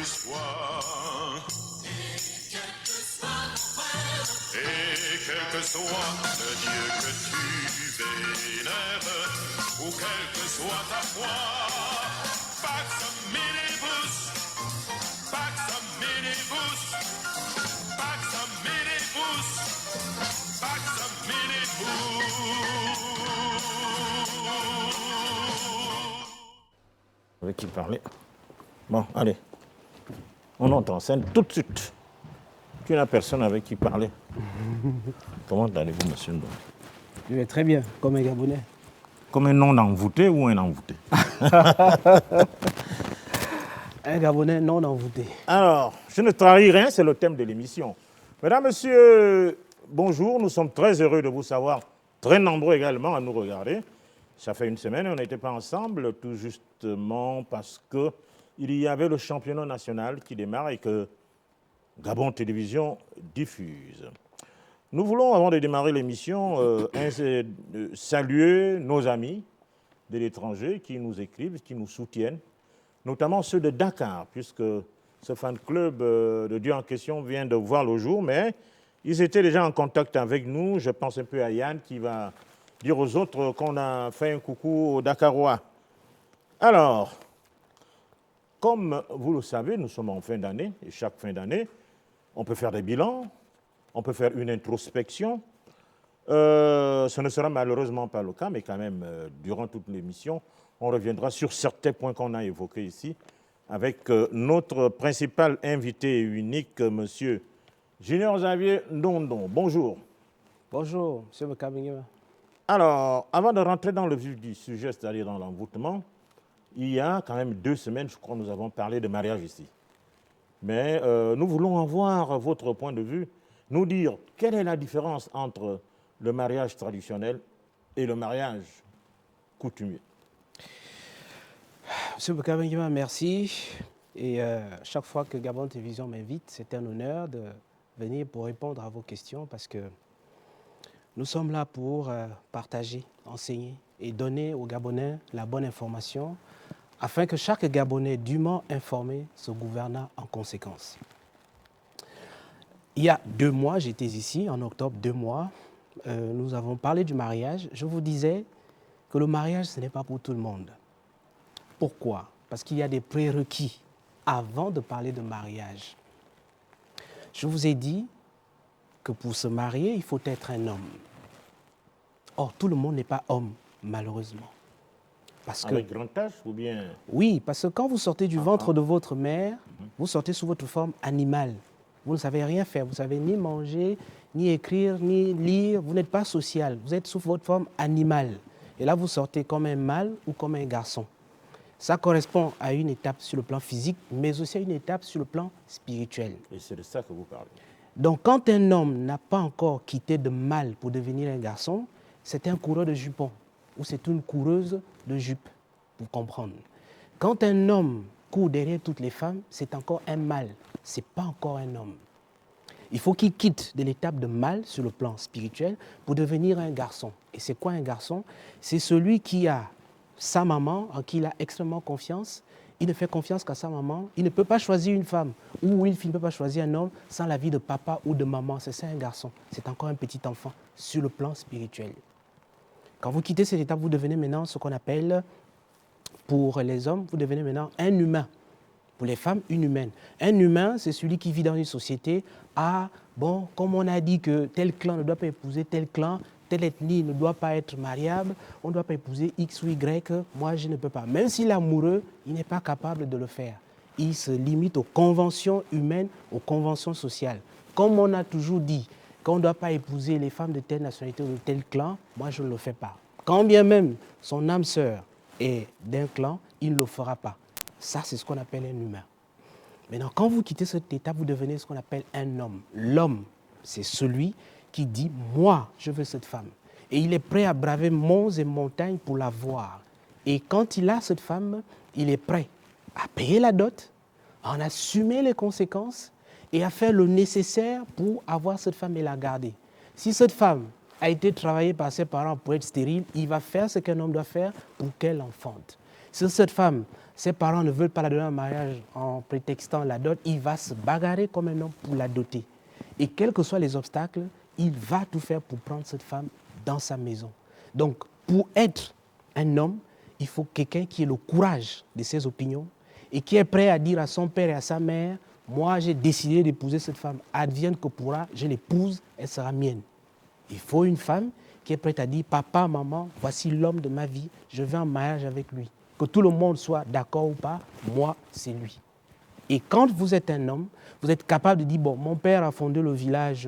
tu sois, et quel que soit le Dieu que tu vénères, ou quelle que soit ta foi, pax minibus, pax minibus, pax minibus, pax minibus. Avec qui parler. Bon, allez. On entre en scène tout de suite. Tu n'as personne avec qui parler. Comment allez-vous, monsieur Ndo? Je vais très bien, comme un Gabonais. Comme un non-envoûté ou un envoûté? Un Gabonais non envoûté. Alors, je ne trahis rien, c'est le thème de l'émission. Mesdames, messieurs, bonjour. Nous sommes très heureux de vous savoir, très nombreux également à nous regarder. Ça fait une semaine, on n'était pas ensemble, tout justement parce qu'il y avait le championnat national qui démarre et que Gabon Télévision diffuse. Nous voulons, avant de démarrer l'émission, saluer nos amis de l'étranger qui nous écrivent, qui nous soutiennent, notamment ceux de Dakar, puisque ce fan club de Dieu en question vient de voir le jour, mais ils étaient déjà en contact avec nous. Je pense un peu à Yann qui va dire aux autres qu'on a fait un coucou aux Dakarois. Alors, comme vous le savez, nous sommes en fin d'année, et chaque fin d'année, on peut faire des bilans, on peut faire une introspection. Ce ne sera malheureusement pas le cas, mais quand même, durant toute l'émission, on reviendra sur certains points qu'on a évoqués ici, avec notre principal invité unique, monsieur Junior Xavier Ndondon. Bonjour. Bonjour, monsieur Mekabengema. Alors, avant de rentrer dans le vif du sujet, c'est-à-dire dans l'envoûtement, il y a quand même 2 semaines, je crois, nous avons parlé de mariage ici. Mais nous voulons avoir votre point de vue, nous dire quelle est la différence entre le mariage traditionnel et le mariage coutumier. Monsieur Mekabengema, merci. Et chaque fois que Gabon Télévision m'invite, c'est un honneur de venir pour répondre à vos questions parce que nous sommes là pour partager, enseigner et donner aux Gabonais la bonne information afin que chaque Gabonais dûment informé se gouverne en conséquence. Il y a 2 mois, j'étais ici, en octobre, 2 mois, nous avons parlé du mariage. Je vous disais que le mariage, ce n'est pas pour tout le monde. Pourquoi? Parce qu'il y a des prérequis avant de parler de mariage. Je vous ai dit que pour se marier, il faut être un homme. Or, tout le monde n'est pas homme, malheureusement. Parce Avec grand H ou bien... Oui, parce que quand vous sortez du ventre de votre mère, vous sortez sous votre forme animale. Vous ne savez rien faire, vous ne savez ni manger, ni écrire, ni lire, vous n'êtes pas social, vous êtes sous votre forme animale. Et là, vous sortez comme un mâle ou comme un garçon. Ça correspond à une étape sur le plan physique, mais aussi à une étape sur le plan spirituel. Et c'est de ça que vous parlez. Donc, quand un homme n'a pas encore quitté de mâle pour devenir un garçon, c'est un coureur de jupons ou c'est une coureuse de jupes, pour comprendre. Quand un homme court derrière toutes les femmes, c'est encore un mâle, ce n'est pas encore un homme. Il faut qu'il quitte de l'étape de mâle sur le plan spirituel pour devenir un garçon. Et c'est quoi un garçon? C'est celui qui a sa maman, en qui il a extrêmement confiance. Il ne fait confiance qu'à sa maman. Il ne peut pas choisir une femme ou une fille ne peut pas choisir un homme sans l'avis de papa ou de maman. C'est ça un garçon. C'est encore un petit enfant sur le plan spirituel. Quand vous quittez cette étape, vous devenez maintenant ce qu'on appelle, pour les hommes, vous devenez maintenant un humain. Pour les femmes, une humaine. Un humain, c'est celui qui vit dans une société. Ah, bon, comme on a dit que tel clan ne doit pas épouser tel clan, telle ethnie ne doit pas être mariable, on ne doit pas épouser X ou Y, moi je ne peux pas. Même s'il est amoureux, il n'est pas capable de le faire. Il se limite aux conventions humaines, aux conventions sociales. Comme on a toujours dit qu'on ne doit pas épouser les femmes de telle nationalité ou de tel clan, moi je ne le fais pas. Quand bien même son âme sœur est d'un clan, il ne le fera pas. Ça, c'est ce qu'on appelle un humain. Maintenant, quand vous quittez cette étape, vous devenez ce qu'on appelle un homme. L'homme, c'est celui qui dit « moi, je veux cette femme ». Et il est prêt à braver monts et montagnes pour la voir. Et quand il a cette femme, il est prêt à payer la dot, à en assumer les conséquences et à faire le nécessaire pour avoir cette femme et la garder. Si cette femme a été travaillée par ses parents pour être stérile, il va faire ce qu'un homme doit faire pour qu'elle enfante. Si cette femme, ses parents ne veulent pas la donner en mariage en prétextant la dot, il va se bagarrer comme un homme pour la doter. Et quels que soient les obstacles, il va tout faire pour prendre cette femme dans sa maison. Donc, pour être un homme, il faut quelqu'un qui ait le courage de ses opinions et qui est prêt à dire à son père et à sa mère, moi j'ai décidé d'épouser cette femme, advienne que pourra, je l'épouse, elle sera mienne. Il faut une femme qui est prête à dire, papa, maman, voici l'homme de ma vie, je vais en mariage avec lui. Que tout le monde soit d'accord ou pas, moi, c'est lui. Et quand vous êtes un homme, vous êtes capable de dire, bon, mon père a fondé le village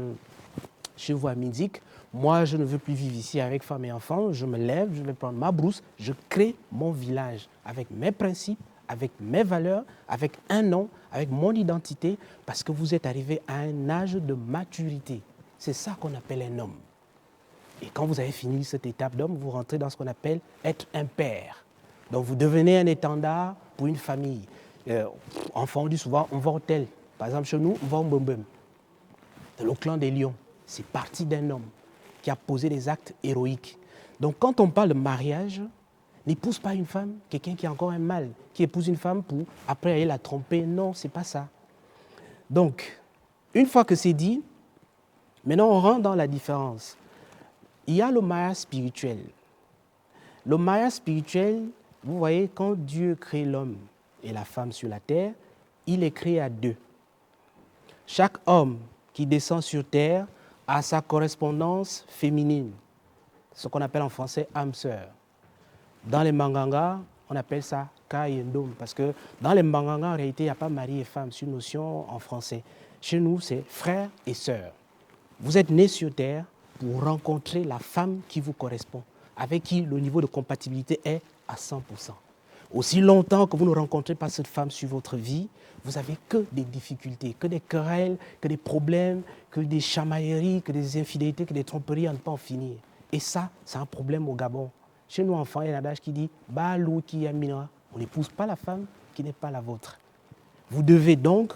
chez vous à Minzik, moi, je ne veux plus vivre ici avec femme et enfants, je me lève, je vais prendre ma brousse, je crée mon village avec mes principes, avec mes valeurs, avec un nom, avec mon identité, parce que vous êtes arrivé à un âge de maturité. C'est ça qu'on appelle un homme. Et quand vous avez fini cette étape d'homme, vous rentrez dans ce qu'on appelle être un père. Donc vous devenez un étendard pour une famille. Enfant, on dit souvent, on va au tel. Par exemple, chez nous, on va au Mbembem. C'est le clan des lions. C'est parti d'un homme qui a posé des actes héroïques. Donc quand on parle de mariage, n'épouse pas une femme, quelqu'un qui a encore un mâle, qui épouse une femme pour après aller la tromper. Non, c'est pas ça. Donc, une fois que c'est dit, maintenant on rentre dans la différence. Il y a le mariage spirituel. Le mariage spirituel, vous voyez, quand Dieu crée l'homme et la femme sur la terre, il est créé à deux. Chaque homme qui descend sur terre a sa correspondance féminine, ce qu'on appelle en français âme sœur. Dans les Manganga, on appelle ça Ka et Ndom, parce que dans les Manganga, en réalité, il n'y a pas mari et femme, c'est une notion en français. Chez nous, c'est frère et sœur. Vous êtes nés sur terre pour rencontrer la femme qui vous correspond, avec qui le niveau de compatibilité est à 100%. Aussi longtemps que vous ne rencontrez pas cette femme sur votre vie, vous n'avez que des difficultés, que des querelles, que des problèmes, que des chamailleries, que des infidélités, que des tromperies à ne pas en finir. Et ça, c'est un problème au Gabon. Chez nous, enfants, il y a un adage qui dit « Balou qui yamina ». On n'épouse pas la femme qui n'est pas la vôtre. Vous devez donc,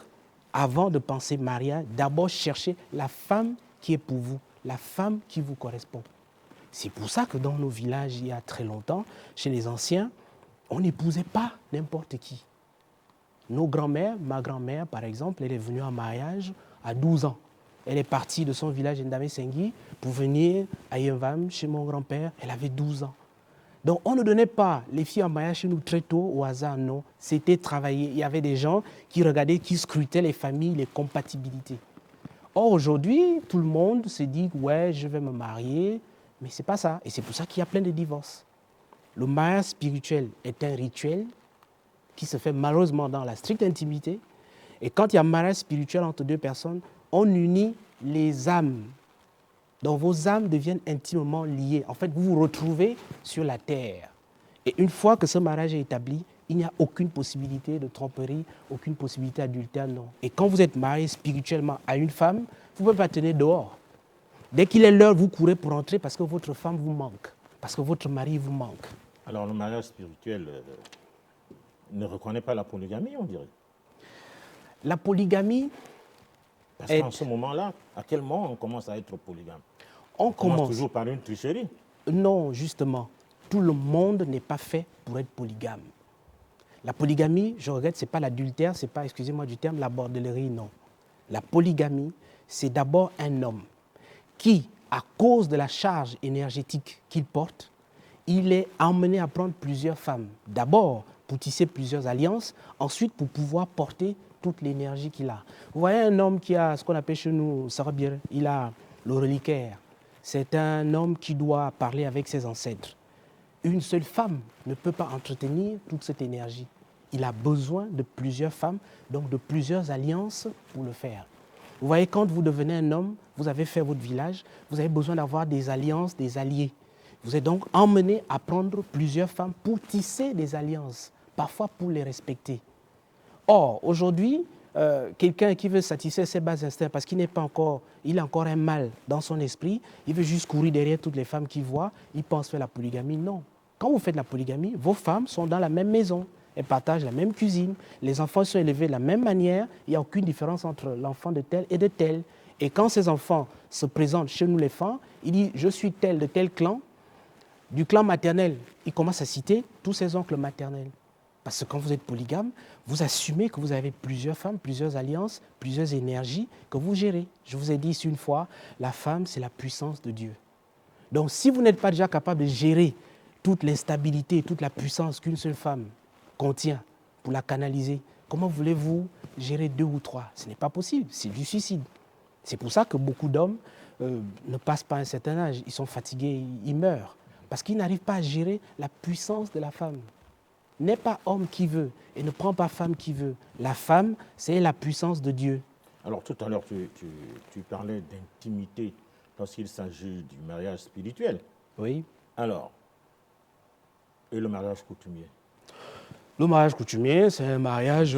avant de penser mariage, d'abord chercher la femme qui est pour vous, la femme qui vous correspond. C'est pour ça que dans nos villages, il y a très longtemps, chez les anciens, on n'épousait pas n'importe qui. Nos grands-mères, ma grand-mère par exemple, elle est venue en mariage à 12 ans. Elle est partie de son village Ndame Sengi pour venir à Yenvam chez mon grand-père. Elle avait 12 ans. Donc on ne donnait pas les filles en mariage chez nous très tôt au hasard, non. C'était travaillé. Il y avait des gens qui regardaient, qui scrutaient les familles, les compatibilités. Or aujourd'hui, tout le monde se dit « ouais, je vais me marier », mais ce n'est pas ça. Et c'est pour ça qu'il y a plein de divorces. Le mariage spirituel est un rituel qui se fait malheureusement dans la stricte intimité. Et quand il y a un mariage spirituel entre deux personnes, on unit les âmes. Donc vos âmes deviennent intimement liées. En fait, vous vous retrouvez sur la terre. Et une fois que ce mariage est établi, il n'y a aucune possibilité de tromperie, aucune possibilité d'adultère, non. Et quand vous êtes marié spirituellement à une femme, vous ne pouvez pas tenir dehors. Dès qu'il est l'heure, vous courez pour entrer parce que votre femme vous manque, parce que votre mari vous manque. Alors le mariage spirituel ne reconnaît pas la polygamie, on dirait. La polygamie... Parce qu'en ce moment-là, à quel moment on commence à être polygame? On commence toujours par une tricherie. Non, justement. Tout le monde n'est pas fait pour être polygame. La polygamie, je regrette, ce n'est pas l'adultère, ce n'est pas, excusez-moi du terme, la bordellerie, non. La polygamie, c'est d'abord un homme qui, à cause de la charge énergétique qu'il porte, il est emmené à prendre plusieurs femmes. D'abord pour tisser plusieurs alliances, ensuite pour pouvoir porter toute l'énergie qu'il a. Vous voyez un homme qui a ce qu'on appelle chez nous, Sarabir, il a le reliquaire. C'est un homme qui doit parler avec ses ancêtres. Une seule femme ne peut pas entretenir toute cette énergie. Il a besoin de plusieurs femmes, donc de plusieurs alliances pour le faire. Vous voyez, quand vous devenez un homme, vous avez fait votre village, vous avez besoin d'avoir des alliances, des alliés. Vous êtes donc emmené à prendre plusieurs femmes pour tisser des alliances, parfois pour les respecter. Or, aujourd'hui, quelqu'un qui veut satisfaire ses bas instincts parce qu'il a encore un mal dans son esprit, il veut juste courir derrière toutes les femmes qu'il voit, il pense faire la polygamie. Non. Quand vous faites la polygamie, vos femmes sont dans la même maison, elles partagent la même cuisine, les enfants sont élevés de la même manière, il n'y a aucune différence entre l'enfant de tel et de tel. Et quand ces enfants se présentent chez nous les femmes, il dit « je suis tel de tel clan », du clan maternel, il commence à citer tous ses oncles maternels. Parce que quand vous êtes polygame, vous assumez que vous avez plusieurs femmes, plusieurs alliances, plusieurs énergies que vous gérez. Je vous ai dit ici une fois, la femme, c'est la puissance de Dieu. Donc si vous n'êtes pas déjà capable de gérer toute l'instabilité, toute la puissance qu'une seule femme contient pour la canaliser, comment voulez-vous gérer 2 ou 3? Ce n'est pas possible, c'est du suicide. C'est pour ça que beaucoup d'hommes ne passent pas un certain âge, ils sont fatigués, ils meurent, parce qu'ils n'arrivent pas à gérer la puissance de la femme. N'est pas homme qui veut et ne prend pas femme qui veut. La femme, c'est la puissance de Dieu. Alors tout à l'heure, tu parlais d'intimité lorsqu'il s'agit du mariage spirituel. Oui. Alors, et le mariage coutumier? Le mariage coutumier, c'est un mariage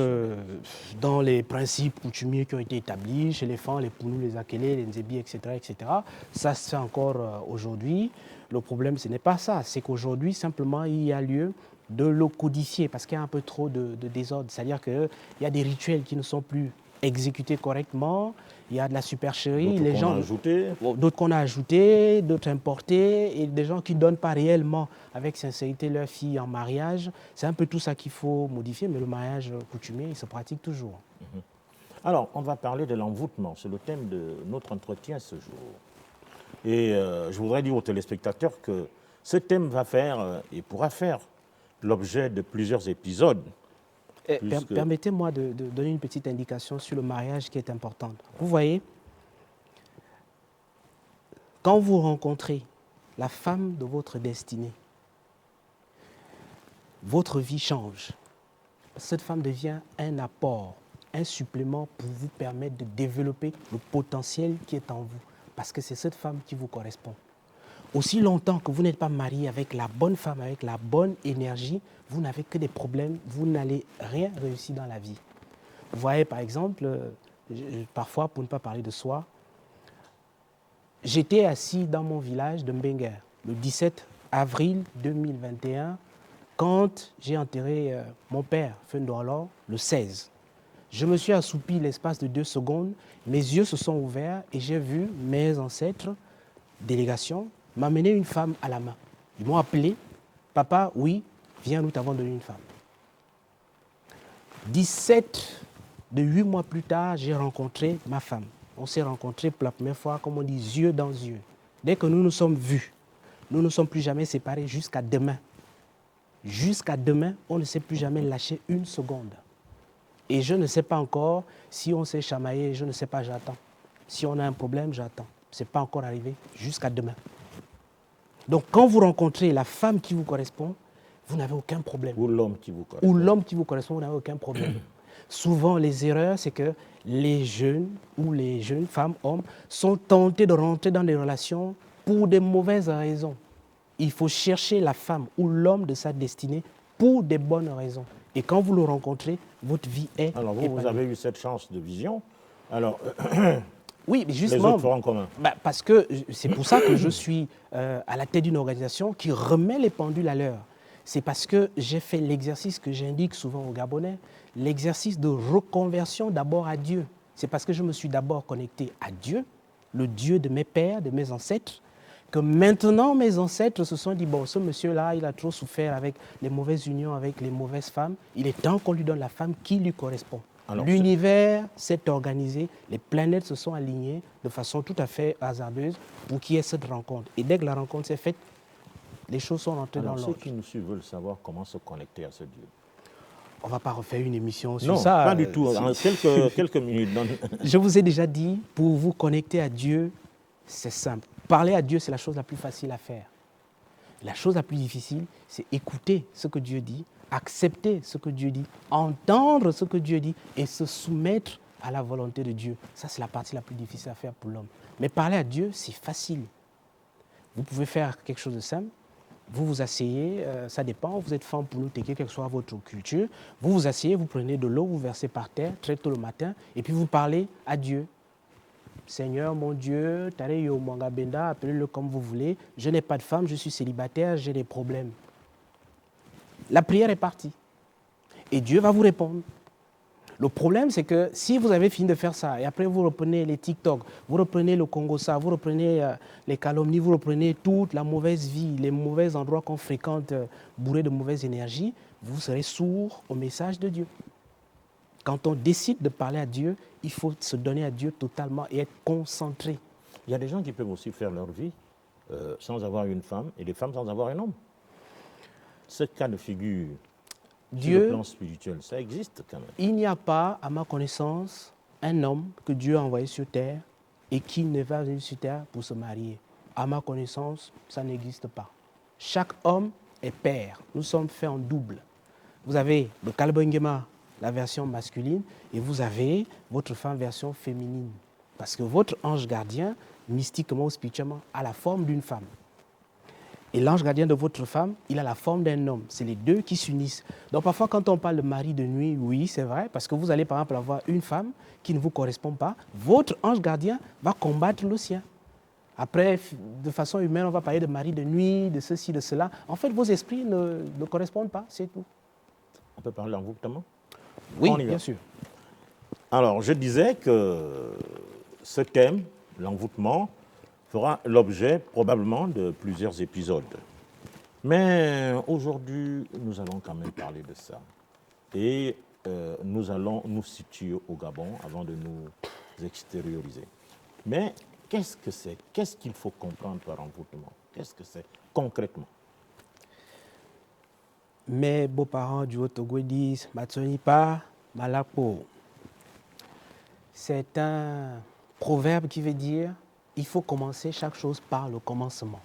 dans les principes coutumiers qui ont été établis chez les Fans, les Pounou, les Akélé, les Nzébi, etc., etc. Ça se fait encore aujourd'hui. Le problème, ce n'est pas ça. C'est qu'aujourd'hui, simplement, il y a lieu de le codifier parce qu'il y a un peu trop de désordre. C'est-à-dire qu'il y a des rituels qui ne sont plus exécutés correctement. Il y a de la supercherie. D'autres qu'on a ajoutés, d'autres importés, et des gens qui ne donnent pas réellement avec sincérité leur fille en mariage. C'est un peu tout ça qu'il faut modifier, mais le mariage coutumier, il se pratique toujours. Alors, on va parler de l'envoûtement. C'est le thème de notre entretien ce jour. Et je voudrais dire aux téléspectateurs que ce thème va faire et pourra faire l'objet de plusieurs épisodes. Permettez-moi de donner une petite indication sur le mariage qui est importante. Vous voyez, quand vous rencontrez la femme de votre destinée, votre vie change. Cette femme devient un apport, un supplément pour vous permettre de développer le potentiel qui est en vous. Parce que c'est cette femme qui vous correspond. Aussi longtemps que vous n'êtes pas marié avec la bonne femme, avec la bonne énergie, vous n'avez que des problèmes, vous n'allez rien réussir dans la vie. Vous voyez, par exemple, parfois, pour ne pas parler de soi, j'étais assis dans mon village de Mbenguer, le 17 avril 2021, quand j'ai enterré mon père, Fendoualor, le 16. Je me suis assoupi l'espace de 2 secondes, mes yeux se sont ouverts et j'ai vu mes ancêtres, délégation, m'amener une femme à la main. Ils m'ont appelé, papa, oui, viens, nous t'avons donné une femme. 8 mois plus tard, j'ai rencontré ma femme. On s'est rencontrés pour la première fois, comme on dit, yeux dans yeux. Dès que nous nous sommes vus, nous ne sommes plus jamais séparés jusqu'à demain. Jusqu'à demain, on ne s'est plus jamais lâché une seconde. Et je ne sais pas encore si on s'est chamaillé, je ne sais pas, j'attends. Si on a un problème, j'attends. Ce n'est pas encore arrivé jusqu'à demain. Donc, quand vous rencontrez la femme qui vous correspond, vous n'avez aucun problème. Ou l'homme qui vous correspond. Ou l'homme qui vous correspond, vous n'avez aucun problème. Souvent, les erreurs, c'est que les jeunes ou les jeunes femmes, hommes, sont tentés de rentrer dans des relations pour des mauvaises raisons. Il faut chercher la femme ou l'homme de sa destinée pour des bonnes raisons. Et quand vous le rencontrez, votre vie est Alors, vous avez eu cette chance de vision. Alors, oui, mais justement, les autres feront comment? Parce que c'est pour ça que je suis à la tête d'une organisation qui remet les pendules à l'heure. C'est parce que j'ai fait l'exercice que j'indique souvent aux Gabonais, l'exercice de reconversion d'abord à Dieu. C'est parce que je me suis d'abord connecté à Dieu, le Dieu de mes pères, de mes ancêtres, que maintenant mes ancêtres se sont dit, bon, ce monsieur-là, il a trop souffert avec les mauvaises unions, avec les mauvaises femmes. Il est temps qu'on lui donne la femme qui lui correspond. L'univers s'est organisé, les planètes se sont alignées de façon tout à fait hasardeuse pour qu'il y ait cette rencontre. Et dès que la rencontre s'est faite, les choses sont rentrées dans l'ordre. Ceux qui nous suivent veulent savoir comment se connecter à ce Dieu. On ne va pas refaire une émission sur non, ça. Non, pas du tout. En quelques minutes. Je vous ai déjà dit, pour vous connecter à Dieu, c'est simple. Parler à Dieu, c'est la chose la plus facile à faire. La chose la plus difficile, c'est écouter ce que Dieu dit, accepter ce que Dieu dit, entendre ce que Dieu dit et se soumettre à la volonté de Dieu. Ça, c'est la partie la plus difficile à faire pour l'homme. Mais parler à Dieu, c'est facile. Vous pouvez faire quelque chose de simple. Vous vous asseyez, ça dépend, vous êtes femme pour nous, quelle que soit votre culture. Vous vous asseyez, vous prenez de l'eau, vous versez par terre très tôt le matin et puis vous parlez à Dieu. Seigneur, mon Dieu, Tareyo Mangabenda, appelez-le comme vous voulez. Je n'ai pas de femme, je suis célibataire, j'ai des problèmes. La prière est partie. Et Dieu va vous répondre. Le problème, c'est que si vous avez fini de faire ça, et après vous reprenez les TikTok, vous reprenez le Congo-ça, vous reprenez les calomnies, vous reprenez toute la mauvaise vie, les mauvais endroits qu'on fréquente bourrés de mauvaise énergie, vous serez sourd au message de Dieu. Quand on décide de parler à Dieu, il faut se donner à Dieu totalement et être concentré. Il y a des gens qui peuvent aussi faire leur vie sans avoir une femme et des femmes sans avoir un homme. Ce cas de figure, sur le plan spirituel, ça existe quand même. Il n'y a pas, à ma connaissance, un homme que Dieu a envoyé sur terre et qui ne va venir sur terre pour se marier. À ma connaissance, ça n'existe pas. Chaque homme est père. Nous sommes faits en double. Vous avez le Kalbengema, la version masculine, et vous avez votre femme version féminine. Parce que votre ange gardien, mystiquement ou spirituellement, a la forme d'une femme. Et l'ange gardien de votre femme, il a la forme d'un homme. C'est les deux qui s'unissent. Donc parfois, quand on parle de mari de nuit, oui, c'est vrai, parce que vous allez par exemple avoir une femme qui ne vous correspond pas. Votre ange gardien va combattre le sien. Après, de façon humaine, on va parler de mari de nuit, de ceci, de cela. En fait, vos esprits ne correspondent pas, c'est tout. On peut parler d'envoûtement? Oui, bien sûr. Alors, je disais que ce thème, l'envoûtement, fera l'objet probablement de plusieurs épisodes. Mais aujourd'hui, nous allons quand même parler de ça. Et nous allons nous situer au Gabon avant de nous extérioriser. Mais qu'est-ce que c'est? Qu'est-ce qu'il faut comprendre par envoûtement? Qu'est-ce que c'est concrètement? Mes beaux-parents du Haut-Togo disent « Matsonipa, Malapo ». C'est un proverbe qui veut dire il faut commencer chaque chose par le commencement.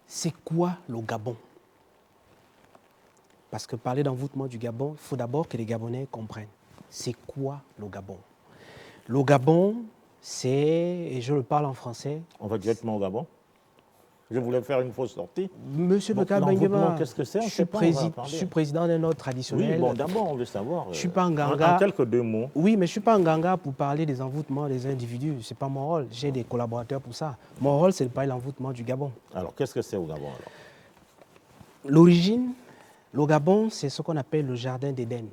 C'est quoi le Gabon? Parce que parler d'envoûtement du Gabon, il faut d'abord que les Gabonais comprennent. C'est quoi le Gabon? Le Gabon, c'est, et je le parle en français... On va directement au Gabon? Je voulais faire une fausse sortie. Monsieur Bekabengema, qu'est-ce que c'est? Je suis président d'un ordre traditionnel. Oui, bon, d'abord, on veut savoir. Je suis pas un ganga. En quelques deux mots. Oui, mais je ne suis pas un ganga pour parler des envoûtements des individus. Ce n'est pas mon rôle. J'ai des collaborateurs pour ça. Mon rôle, c'est de parler de l'envoûtement du Gabon. Alors, qu'est-ce que c'est au Gabon alors? L'origine, le Gabon, c'est ce qu'on appelle le jardin d'Éden.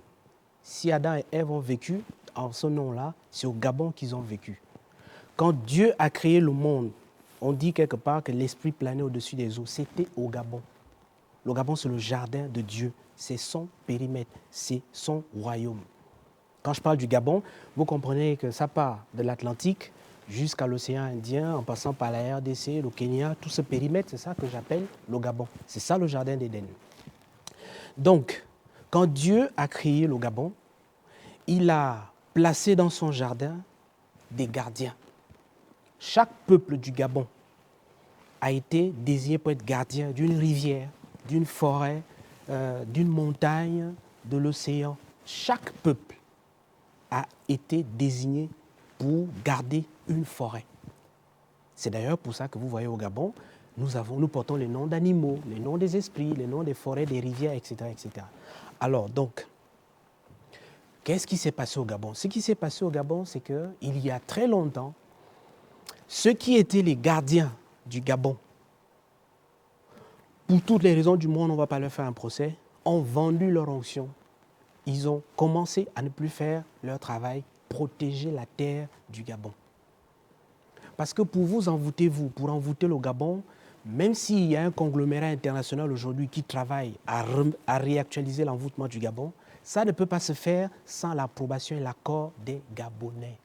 Si Adam et Ève ont vécu en ce nom-là, c'est au Gabon qu'ils ont vécu. Quand Dieu a créé le monde, on dit quelque part que l'esprit planait au-dessus des eaux. C'était au Gabon. Le Gabon, c'est le jardin de Dieu. C'est son périmètre. C'est son royaume. Quand je parle du Gabon, vous comprenez que ça part de l'Atlantique jusqu'à l'océan Indien, en passant par la RDC, le Kenya, tout ce périmètre, c'est ça que j'appelle le Gabon. C'est ça le jardin d'Éden. Donc, quand Dieu a créé le Gabon, il a placé dans son jardin des gardiens. Chaque peuple du Gabon a été désigné pour être gardien d'une rivière, d'une forêt, d'une montagne, de l'océan. Chaque peuple a été désigné pour garder une forêt. C'est d'ailleurs pour ça que vous voyez au Gabon, nous portons les noms d'animaux, les noms des esprits, les noms des forêts, des rivières, etc. etc. Alors donc, qu'est-ce qui s'est passé au Gabon? Ce qui s'est passé au Gabon, c'est qu'il y a très longtemps, ceux qui étaient les gardiens du Gabon, pour toutes les raisons du monde, on ne va pas leur faire un procès, ont vendu leur onction. Ils ont commencé à ne plus faire leur travail, protéger la terre du Gabon. Parce que pour vous envoûter, pour envoûter le Gabon, même s'il y a un conglomérat international aujourd'hui qui travaille à réactualiser l'envoûtement du Gabon, ça ne peut pas se faire sans l'approbation et l'accord des Gabonais.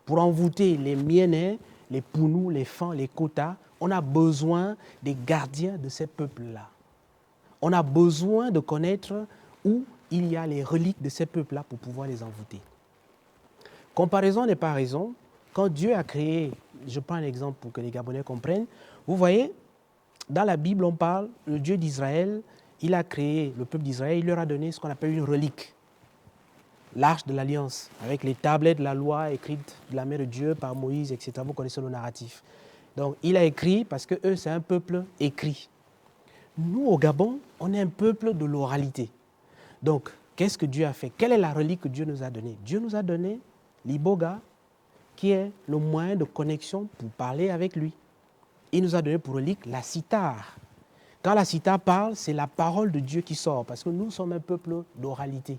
Pour envoûter les Mienais, les Pounous, les Fans, les Kota, on a besoin des gardiens de ces peuples-là. On a besoin de connaître où il y a les reliques de ces peuples-là pour pouvoir les envoûter. Comparaison n'est pas raison. Quand Dieu a créé, je prends un exemple pour que les Gabonais comprennent, vous voyez, dans la Bible, on parle, le Dieu d'Israël, il a créé le peuple d'Israël, il leur a donné ce qu'on appelle une relique. L'Arche de l'Alliance, avec les tablettes de la loi écrites de la main de Dieu par Moïse, etc. Vous connaissez le narratif. Donc, il a écrit parce que eux, c'est un peuple écrit. Nous, au Gabon, on est un peuple de l'oralité. Donc, qu'est-ce que Dieu a fait? Quelle est la relique que Dieu nous a donnée? Dieu nous a donné l'iboga, qui est le moyen de connexion pour parler avec lui. Il nous a donné pour relique la cithare. Quand la cithare parle, c'est la parole de Dieu qui sort, parce que nous sommes un peuple d'oralité.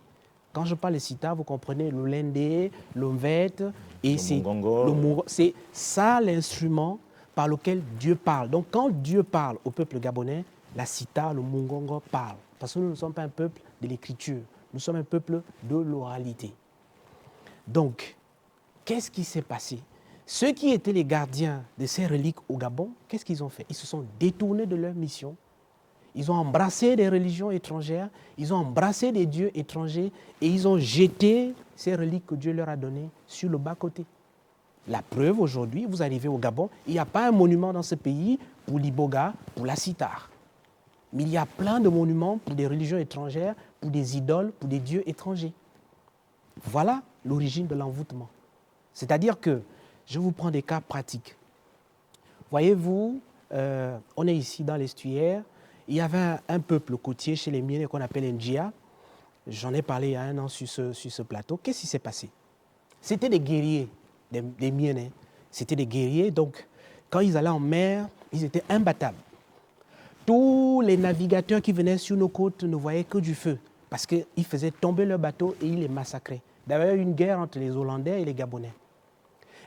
Quand je parle de cithare, vous comprenez le lendé, le mvète, et c'est ça l'instrument par lequel Dieu parle. Donc quand Dieu parle au peuple gabonais, la Cita, le Mungongo parlent. Parce que nous ne sommes pas un peuple de l'écriture, nous sommes un peuple de l'oralité. Donc, qu'est-ce qui s'est passé? Ceux qui étaient les gardiens de ces reliques au Gabon, qu'est-ce qu'ils ont fait? Ils se sont détournés de leur mission. Ils ont embrassé des religions étrangères, ils ont embrassé des dieux étrangers et ils ont jeté ces reliques que Dieu leur a données sur le bas-côté. La preuve, aujourd'hui, vous arrivez au Gabon, il n'y a pas un monument dans ce pays pour l'Iboga, pour la Citar. Mais il y a plein de monuments pour des religions étrangères, pour des idoles, pour des dieux étrangers. Voilà l'origine de l'envoûtement. C'est-à-dire que, je vous prends des cas pratiques. Voyez-vous, on est ici dans l'estuaire, il y avait un peuple côtier chez les Miennes qu'on appelle Njia. J'en ai parlé il y a 1 an sur ce plateau. Qu'est-ce qui s'est passé? C'était des guerriers, des Miennes. C'était des guerriers, donc quand ils allaient en mer, ils étaient imbattables. Tous les navigateurs qui venaient sur nos côtes ne voyaient que du feu parce qu'ils faisaient tomber leurs bateaux et ils les massacraient. D'ailleurs, il y a eu une guerre entre les Hollandais et les Gabonais.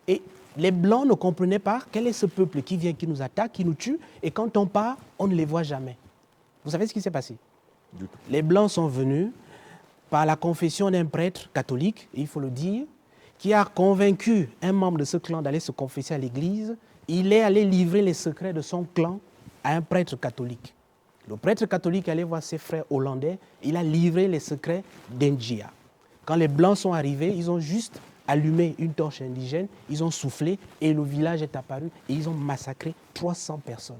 Et les Blancs ne comprenaient pas quel est ce peuple qui vient, qui nous attaque, qui nous tue, et quand on part, on ne les voit jamais. Vous savez ce qui s'est passé? Les Blancs sont venus par la confession d'un prêtre catholique, il faut le dire, qui a convaincu un membre de ce clan d'aller se confesser à l'église. Il est allé livrer les secrets de son clan à un prêtre catholique. Le prêtre catholique est allé voir ses frères hollandais, il a livré les secrets d'Njia. Quand les Blancs sont arrivés, ils ont juste allumé une torche indigène, ils ont soufflé et le village est apparu et ils ont massacré 300 personnes.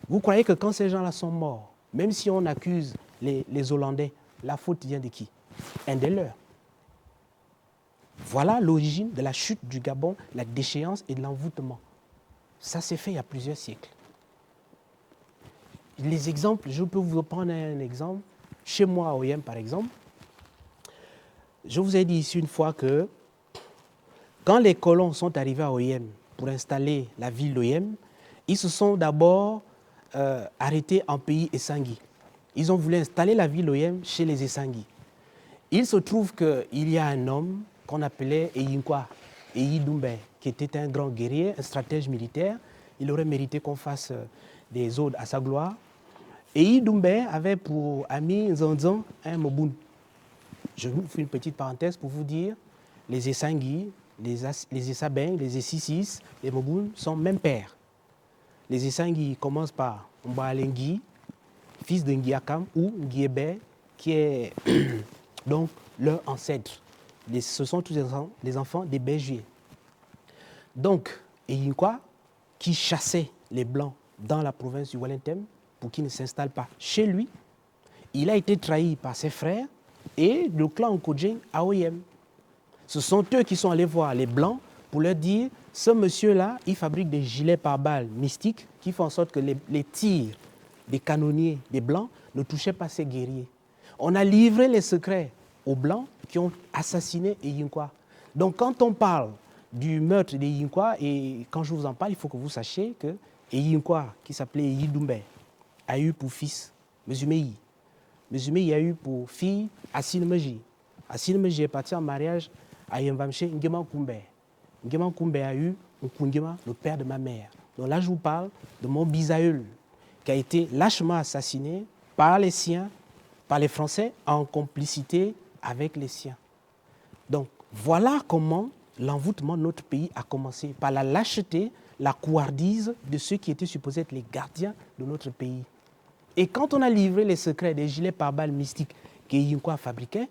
Vous croyez que quand ces gens-là sont morts, même si on accuse les Hollandais, la faute vient de qui? Un des leurs. Voilà l'origine de la chute du Gabon, la déchéance et de l'envoûtement. Ça s'est fait il y a plusieurs siècles. Les exemples, je peux vous prendre un exemple. Chez moi à Oyem, par exemple, je vous ai dit ici une fois que quand les colons sont arrivés à Oyem pour installer la ville d'Oyem, ils se sont d'abord arrêtés en pays Essangui. Ils ont voulu installer la ville d'Oyem chez les Essangui. Il se trouve qu'il y a un homme qu'on appelait Eyinkwa, Eyi Doumbé, qui était un grand guerrier, un stratège militaire. Il aurait mérité qu'on fasse des odes à sa gloire. Eyi Doumbé avait pour ami Nzanzan un Moboun. Je vous fais une petite parenthèse pour vous dire, les Essangui, les Essabeng, les Essissis, les Moboun sont même pères. Les Essangui commencent par Mbalengui, fils de Ngiakam, ou Ngiebe, qui est donc leur ancêtre. Ce sont tous les enfants des bergers. Donc, Eyinkwa, qui chassait les Blancs dans la province du Wellington pour qu'ils ne s'installent pas chez lui, il a été trahi par ses frères et le clan Nkodjeng à Oyem. Ce sont eux qui sont allés voir les Blancs pour leur dire « Ce monsieur-là, il fabrique des gilets pare-balles mystiques qui font en sorte que les tirs des canonniers des Blancs ne touchaient pas ces guerriers. » On a livré les secrets aux Blancs qui ont assassiné Eyinkwa. Donc quand on parle du meurtre d'Eyinkwa, et quand je vous en parle, il faut que vous sachiez que Eyinkwa, qui s'appelait Eyi Doumbé, a eu pour fils Mezumeyi. Mezumeyi a eu pour fille Assine Meji. Assine Meji est parti en mariage à Yemvamche Ngema Koumbe. Ngema Koumbe a eu Nkungema, le père de ma mère. Donc là, je vous parle de mon bisaïeul, qui a été lâchement assassiné par les siens, par les Français, en complicité avec les siens. Donc voilà comment l'envoûtement de notre pays a commencé, par la lâcheté, la couardise de ceux qui étaient supposés être les gardiens de notre pays. Et quand on a livré les secrets des gilets pare-balles mystiques qu'Eyinkwa fabriquait,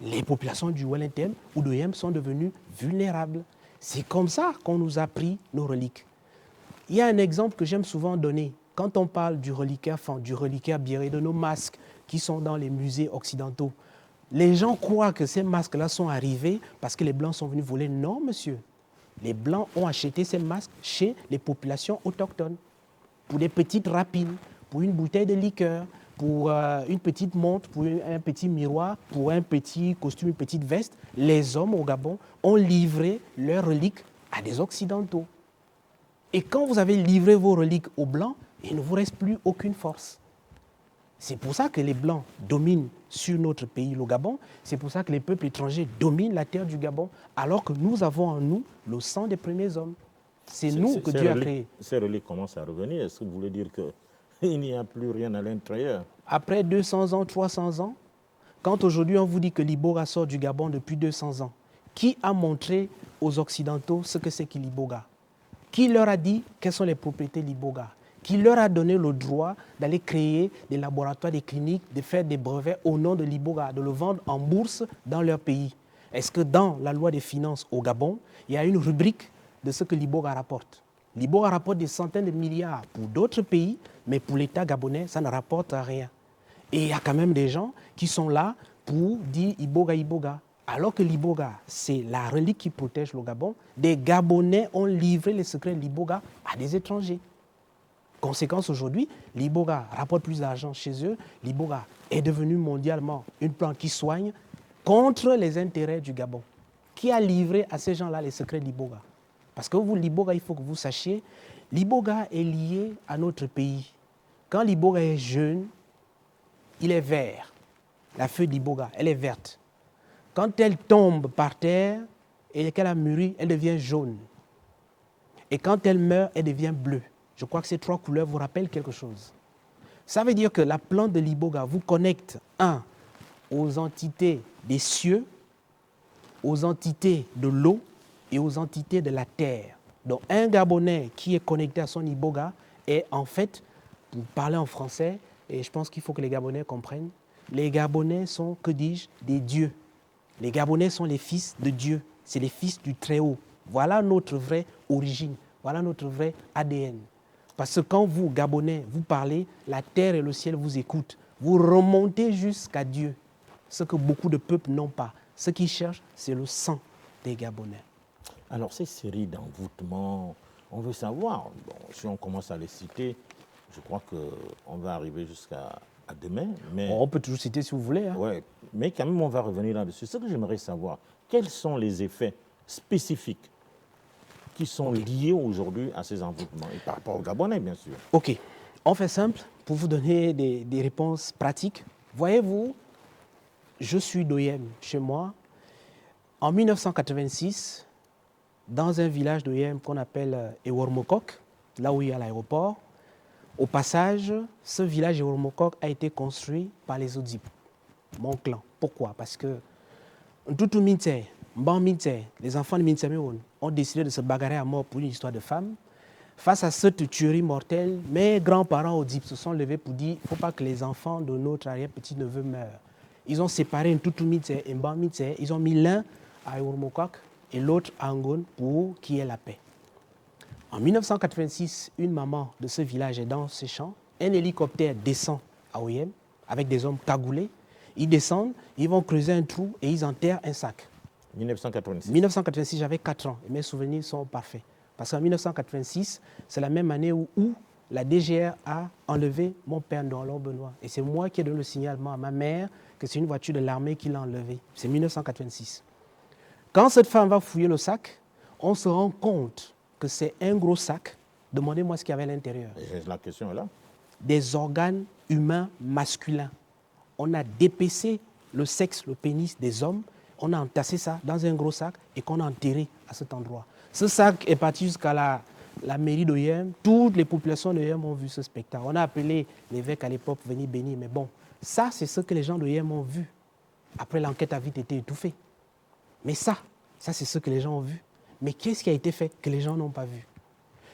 les populations du Wellington ou d'Oyem sont devenues vulnérables. C'est comme ça qu'on nous a pris nos reliques. Il y a un exemple que j'aime souvent donner. Quand on parle du reliquaire Fan, du reliquaire Biré, de nos masques qui sont dans les musées occidentaux, les gens croient que ces masques-là sont arrivés parce que les Blancs sont venus voler. Non, monsieur. Les Blancs ont acheté ces masques chez les populations autochtones pour des petites rapines, pour une bouteille de liqueur, pour une petite montre, pour un petit miroir, pour un petit costume, une petite veste. Les hommes au Gabon ont livré leurs reliques à des Occidentaux. Et quand vous avez livré vos reliques aux Blancs, il ne vous reste plus aucune force. C'est pour ça que les Blancs dominent sur notre pays, le Gabon. C'est pour ça que les peuples étrangers dominent la terre du Gabon, alors que nous avons en nous le sang des premiers hommes. C'est nous que Dieu a créé. Ces reliques commencent à revenir. Est-ce que vous voulez dire que il n'y a plus rien à l'intérieur. Après 200 ans, 300 ans, quand aujourd'hui on vous dit que l'Iboga sort du Gabon depuis 200 ans, qui a montré aux Occidentaux ce que c'est que l'Iboga? Qui leur a dit quelles sont les propriétés de l'Iboga? Qui leur a donné le droit d'aller créer des laboratoires, des cliniques, de faire des brevets au nom de l'Iboga, de le vendre en bourse dans leur pays? Est-ce que dans la loi des finances au Gabon, il y a une rubrique de ce que l'Iboga rapporte? L'Iboga rapporte des centaines de milliards pour d'autres pays, mais pour l'État gabonais, ça ne rapporte rien. Et il y a quand même des gens qui sont là pour dire Iboga, Iboga. Alors que l'Iboga, c'est la relique qui protège le Gabon, des Gabonais ont livré les secrets de l'Iboga à des étrangers. Conséquence aujourd'hui, l'Iboga rapporte plus d'argent chez eux. L'Iboga est devenu mondialement une plante qui soigne contre les intérêts du Gabon. Qui a livré à ces gens-là les secrets de l'Iboga? Parce que vous, l'Iboga, il faut que vous sachiez, l'Iboga est lié à notre pays. Quand l'Iboga est jeune, il est vert. La feuille d'Iboga, elle est verte. Quand elle tombe par terre et qu'elle a mûri, elle devient jaune. Et quand elle meurt, elle devient bleue. Je crois que ces trois couleurs vous rappellent quelque chose. Ça veut dire que la plante de l'Iboga vous connecte, aux entités des cieux, aux entités de l'eau et aux entités de la terre. Donc un Gabonais qui est connecté à son Iboga est en fait, pour parler en français, et je pense qu'il faut que les Gabonais comprennent, les Gabonais sont, que dis-je, des dieux. Les Gabonais sont les fils de Dieu, c'est les fils du Très-Haut. Voilà notre vraie origine, voilà notre vrai ADN. Parce que quand vous, Gabonais, vous parlez, la terre et le ciel vous écoutent. Vous remontez jusqu'à Dieu, ce que beaucoup de peuples n'ont pas. Ce qu'ils cherchent, c'est le sang des Gabonais. Alors, ces séries d'envoûtements, on veut savoir, bon, si on commence à les citer, je crois qu'on va arriver jusqu'à demain. Mais, Bon, on peut toujours citer si vous voulez. Hein. Ouais, mais quand même, on va revenir là-dessus. Ce que j'aimerais savoir, quels sont les effets spécifiques qui sont liés aujourd'hui à ces envoûtements, et par rapport aux Gabonais, bien sûr. Ok, on fait simple pour vous donner des réponses pratiques. Voyez-vous, je suis d'Oyem chez moi. En 1986, dans un village d'Oyem qu'on appelle Ewormokok, là où il y a l'aéroport, au passage, ce village Ewormokok a été construit par les Odzip, mon clan. Pourquoi? Parce que Ntutu Minte, Mban Minte, les enfants de Mintemeon ont décidé de se bagarrer à mort pour une histoire de femme. Face à cette tuerie mortelle, mes grands-parents Odzip se sont levés pour dire qu'il ne faut pas que les enfants de notre arrière-petit-neveu meurent. Ils ont séparé Ntutu Minte et Mban Minte, ils ont mis l'un à Ewormokok et l'autre à Angon pour qu'il y ait la paix. En 1986, une maman de ce village est dans ses champs. Un hélicoptère descend à Oyem avec des hommes cagoulés. Ils descendent, ils vont creuser un trou et ils enterrent un sac. 1986. 1986, j'avais 4 ans et mes souvenirs sont parfaits. Parce qu'en 1986, c'est la même année où la DGR a enlevé mon père Ndolo Benoît. Et c'est moi qui ai donné le signalement à ma mère que c'est une voiture de l'armée qui l'a enlevé. C'est 1986. Quand cette femme va fouiller le sac, on se rend compte que c'est un gros sac. Demandez-moi ce qu'il y avait à l'intérieur. La question est là. Des organes humains masculins. On a dépecé le sexe, le pénis des hommes. On a entassé ça dans un gros sac et qu'on a enterré à cet endroit. Ce sac est parti jusqu'à la mairie d'Oyem. Toutes les populations d'Oyem ont vu ce spectacle. On a appelé l'évêque à l'époque pour venir bénir. Mais bon, ça, c'est ce que les gens d'Oyem ont vu. Après, l'enquête a vite été étouffée. Mais ça c'est ce que les gens ont vu. Mais qu'est-ce qui a été fait que les gens n'ont pas vu?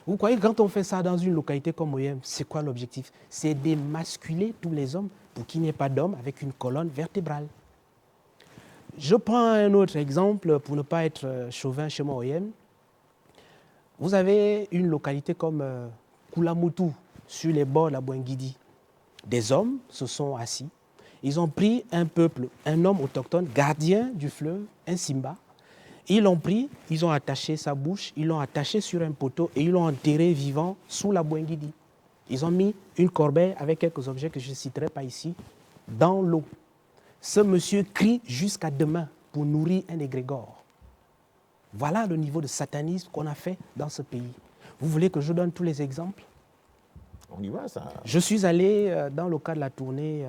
Vous croyez que quand on fait ça dans une localité comme Oyem, c'est quoi l'objectif? C'est d'émasculer tous les hommes pour qu'il n'y ait pas d'hommes avec une colonne vertébrale. Je prends un autre exemple pour ne pas être chauvin chez moi Oyem. Vous avez une localité comme Kulamutu, sur les bords de la Bouengidi. Des hommes se sont assis. Ils ont pris un peuple, un homme autochtone, gardien du fleuve, un Simba. Ils l'ont pris, ils ont attaché sa bouche, ils l'ont attaché sur un poteau et ils l'ont enterré vivant sous la Bouengidi. Ils ont mis une corbeille avec quelques objets que je ne citerai pas ici, dans l'eau. Ce monsieur crie jusqu'à demain pour nourrir un égrégore. Voilà le niveau de satanisme qu'on a fait dans ce pays. Vous voulez que je donne tous les exemples? On y va, ça. Je suis allé dans le cadre de la tournée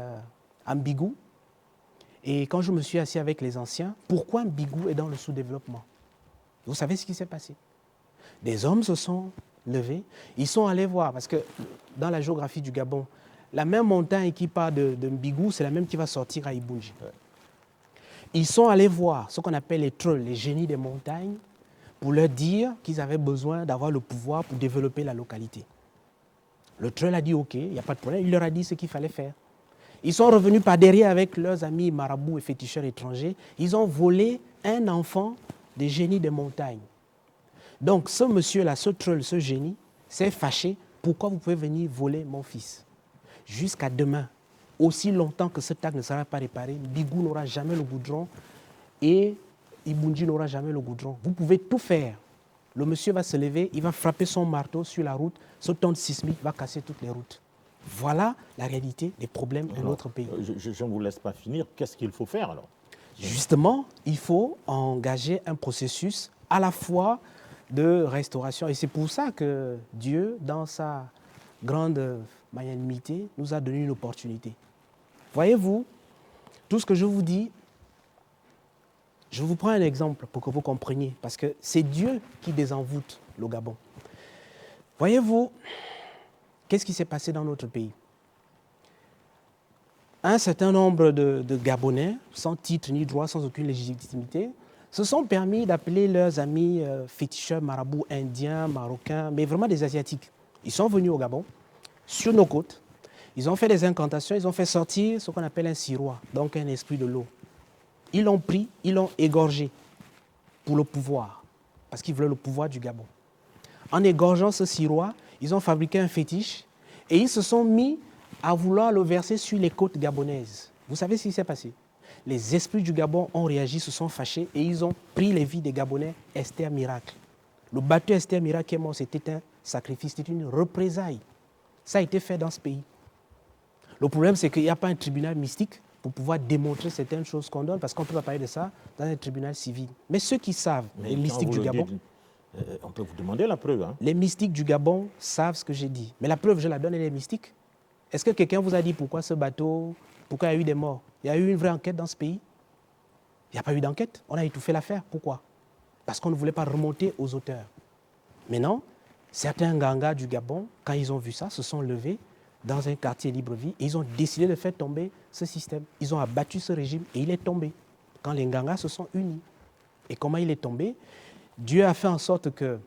à Mbigou. Et quand je me suis assis avec les anciens, pourquoi Mbigou est dans le sous-développement? Vous savez ce qui s'est passé? Des hommes se sont levé. Ils sont allés voir, parce que dans la géographie du Gabon, la même montagne qui part de Mbigou, c'est la même qui va sortir à Ibunji. Ouais. Ils sont allés voir ce qu'on appelle les trolls, les génies des montagnes, pour leur dire qu'ils avaient besoin d'avoir le pouvoir pour développer la localité. Le troll a dit OK, il n'y a pas de problème, il leur a dit ce qu'il fallait faire. Ils sont revenus par derrière avec leurs amis marabouts et féticheurs étrangers. Ils ont volé un enfant des génies des montagnes. Donc ce monsieur-là, ce troll, ce génie, s'est fâché. Pourquoi vous pouvez venir voler mon fils? Jusqu'à demain, aussi longtemps que cet acte ne sera pas réparé, Bigou n'aura jamais le goudron et Ibunji n'aura jamais le goudron. Vous pouvez tout faire. Le monsieur va se lever, il va frapper son marteau sur la route, ce tonde sismique va casser toutes les routes. Voilà la réalité des problèmes de notre pays. Je ne vous laisse pas finir. Qu'est-ce qu'il faut faire alors? Justement, il faut engager un processus à la fois de restauration. Et c'est pour ça que Dieu, dans sa grande magnanimité, nous a donné une opportunité. Voyez-vous, tout ce que je vous dis, je vous prends un exemple pour que vous compreniez, parce que c'est Dieu qui désenvoûte le Gabon. Voyez-vous, qu'est-ce qui s'est passé dans notre pays? Un certain nombre de Gabonais, sans titre ni droit, sans aucune légitimité, se sont permis d'appeler leurs amis féticheurs, marabouts indiens, marocains, mais vraiment des Asiatiques. Ils sont venus au Gabon, sur nos côtes, ils ont fait des incantations, ils ont fait sortir ce qu'on appelle un sirois, donc un esprit de l'eau. Ils l'ont pris, ils l'ont égorgé pour le pouvoir, parce qu'ils voulaient le pouvoir du Gabon. En égorgeant ce sirois, ils ont fabriqué un fétiche et ils se sont mis à vouloir le verser sur les côtes gabonaises. Vous savez ce qui s'est passé? Les esprits du Gabon ont réagi, se sont fâchés et ils ont pris les vies des Gabonais. Esther Miracle. Le bateau Esther Miracle qui est mort, c'était un sacrifice, c'était une représaille. Ça a été fait dans ce pays. Le problème, c'est qu'il n'y a pas un tribunal mystique pour pouvoir démontrer certaines choses qu'on donne, parce qu'on ne peut pas parler de ça dans un tribunal civil. Mais ceux qui savent, les mystiques du Gabon... on peut vous demander la preuve. Hein? Les mystiques du Gabon savent ce que j'ai dit. Mais la preuve, je la donne, elle est mystique. Est-ce que quelqu'un vous a dit pourquoi ce bateau, pourquoi il y a eu des morts? Il y a eu une vraie enquête dans ce pays? Il n'y a pas eu d'enquête. On a étouffé l'affaire. Pourquoi? Parce qu'on ne voulait pas remonter aux auteurs. Maintenant, certains gangas du Gabon, quand ils ont vu ça, se sont levés dans un quartier Libreville et ils ont décidé de faire tomber ce système. Ils ont abattu ce régime et il est tombé. Quand les gangas se sont unis. Et comment il est tombé? Dieu a fait en sorte que...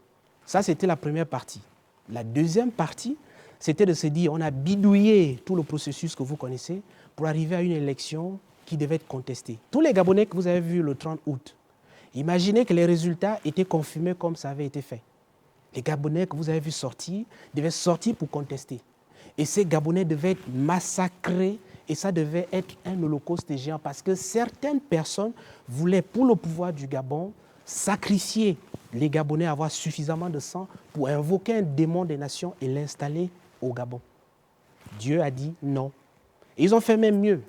Ça, c'était la première partie. La deuxième partie, c'était de se dire, on a bidouillé tout le processus que vous connaissez pour arriver à une élection qui devait être contestée. Tous les Gabonais que vous avez vus le 30 août, imaginez que les résultats étaient confirmés comme ça avait été fait. Les Gabonais que vous avez vus sortir devaient sortir pour contester. Et ces Gabonais devaient être massacrés et ça devait être un holocauste géant parce que certaines personnes voulaient, pour le pouvoir du Gabon, sacrifier les Gabonais, avoir suffisamment de sang pour invoquer un démon des nations et l'installer au Gabon. Dieu a dit non. Et ils ont fait même mieux.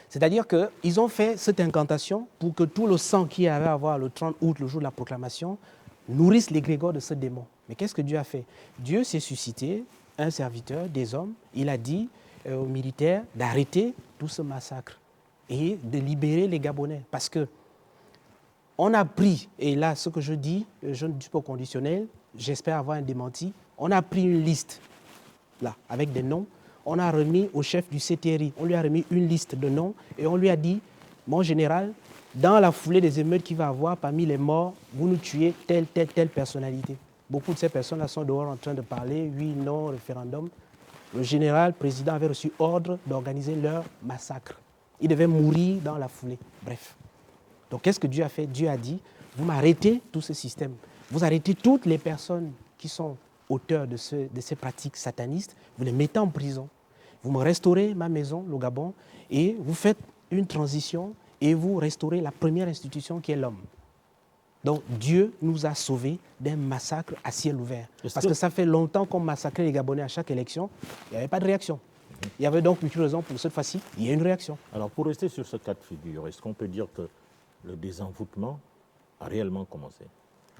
C'est-à-dire qu'ils ont fait cette incantation pour que tout le sang qu'il y avait à avoir le 30 août, le jour de la proclamation, nourrisse l'égrégore de ce démon. Mais qu'est-ce que Dieu a fait? Dieu s'est suscité un serviteur, des hommes. Il a dit aux militaires d'arrêter tout ce massacre et de libérer les Gabonais. Parce que on a pris, et là ce que je dis, je ne dis pas au conditionnel, j'espère avoir un démenti, on a pris une liste, là, avec des noms, on a remis au chef du CTRI, on lui a remis une liste de noms et on lui a dit, mon général, dans la foulée des émeutes qu'il va avoir, parmi les morts, vous nous tuez telle personnalité. Beaucoup de ces personnes-là sont dehors en train de parler, oui, non, référendum. Le général, président, avait reçu ordre d'organiser leur massacre. Ils devaient mourir dans la foulée. Bref. Donc, qu'est-ce que Dieu a fait? Dieu a dit, vous m'arrêtez tout ce système. Vous arrêtez toutes les personnes qui sont auteurs de ces pratiques satanistes. Vous les mettez en prison. Vous me restaurez ma maison, le Gabon, et vous faites une transition et vous restaurez la première institution qui est l'homme. Donc, Dieu nous a sauvés d'un massacre à ciel ouvert. Parce que ça fait longtemps qu'on massacrait les Gabonais à chaque élection. Il n'y avait pas de réaction. Il y avait donc une raison pour cette fois-ci, il y a une réaction. Alors, pour rester sur ce cas de figure, est-ce qu'on peut dire que le désenvoûtement a réellement commencé?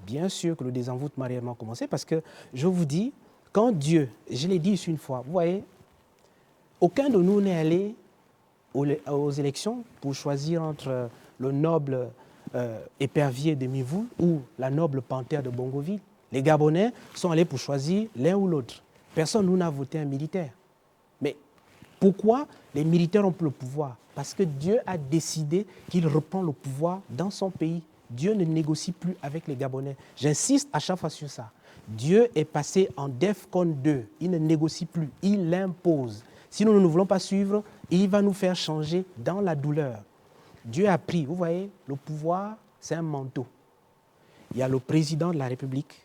Bien sûr que le désenvoûtement a réellement commencé parce que, je vous dis, quand Dieu, je l'ai dit ici une fois, vous voyez, aucun de nous n'est allé aux élections pour choisir entre le noble épervier de Mivou ou la noble panthère de Bongoville. Les Gabonais sont allés pour choisir l'un ou l'autre. Personne nous n'a voté un militaire. Mais pourquoi les militaires ont pris le pouvoir? Parce que Dieu a décidé qu'il reprend le pouvoir dans son pays. Dieu ne négocie plus avec les Gabonais. J'insiste à chaque fois sur ça. Dieu est passé en DEFCON 2. Il ne négocie plus, il impose. Si nous ne voulons pas suivre, il va nous faire changer dans la douleur. Dieu a pris, vous voyez, le pouvoir, c'est un manteau. Il y a le président de la République,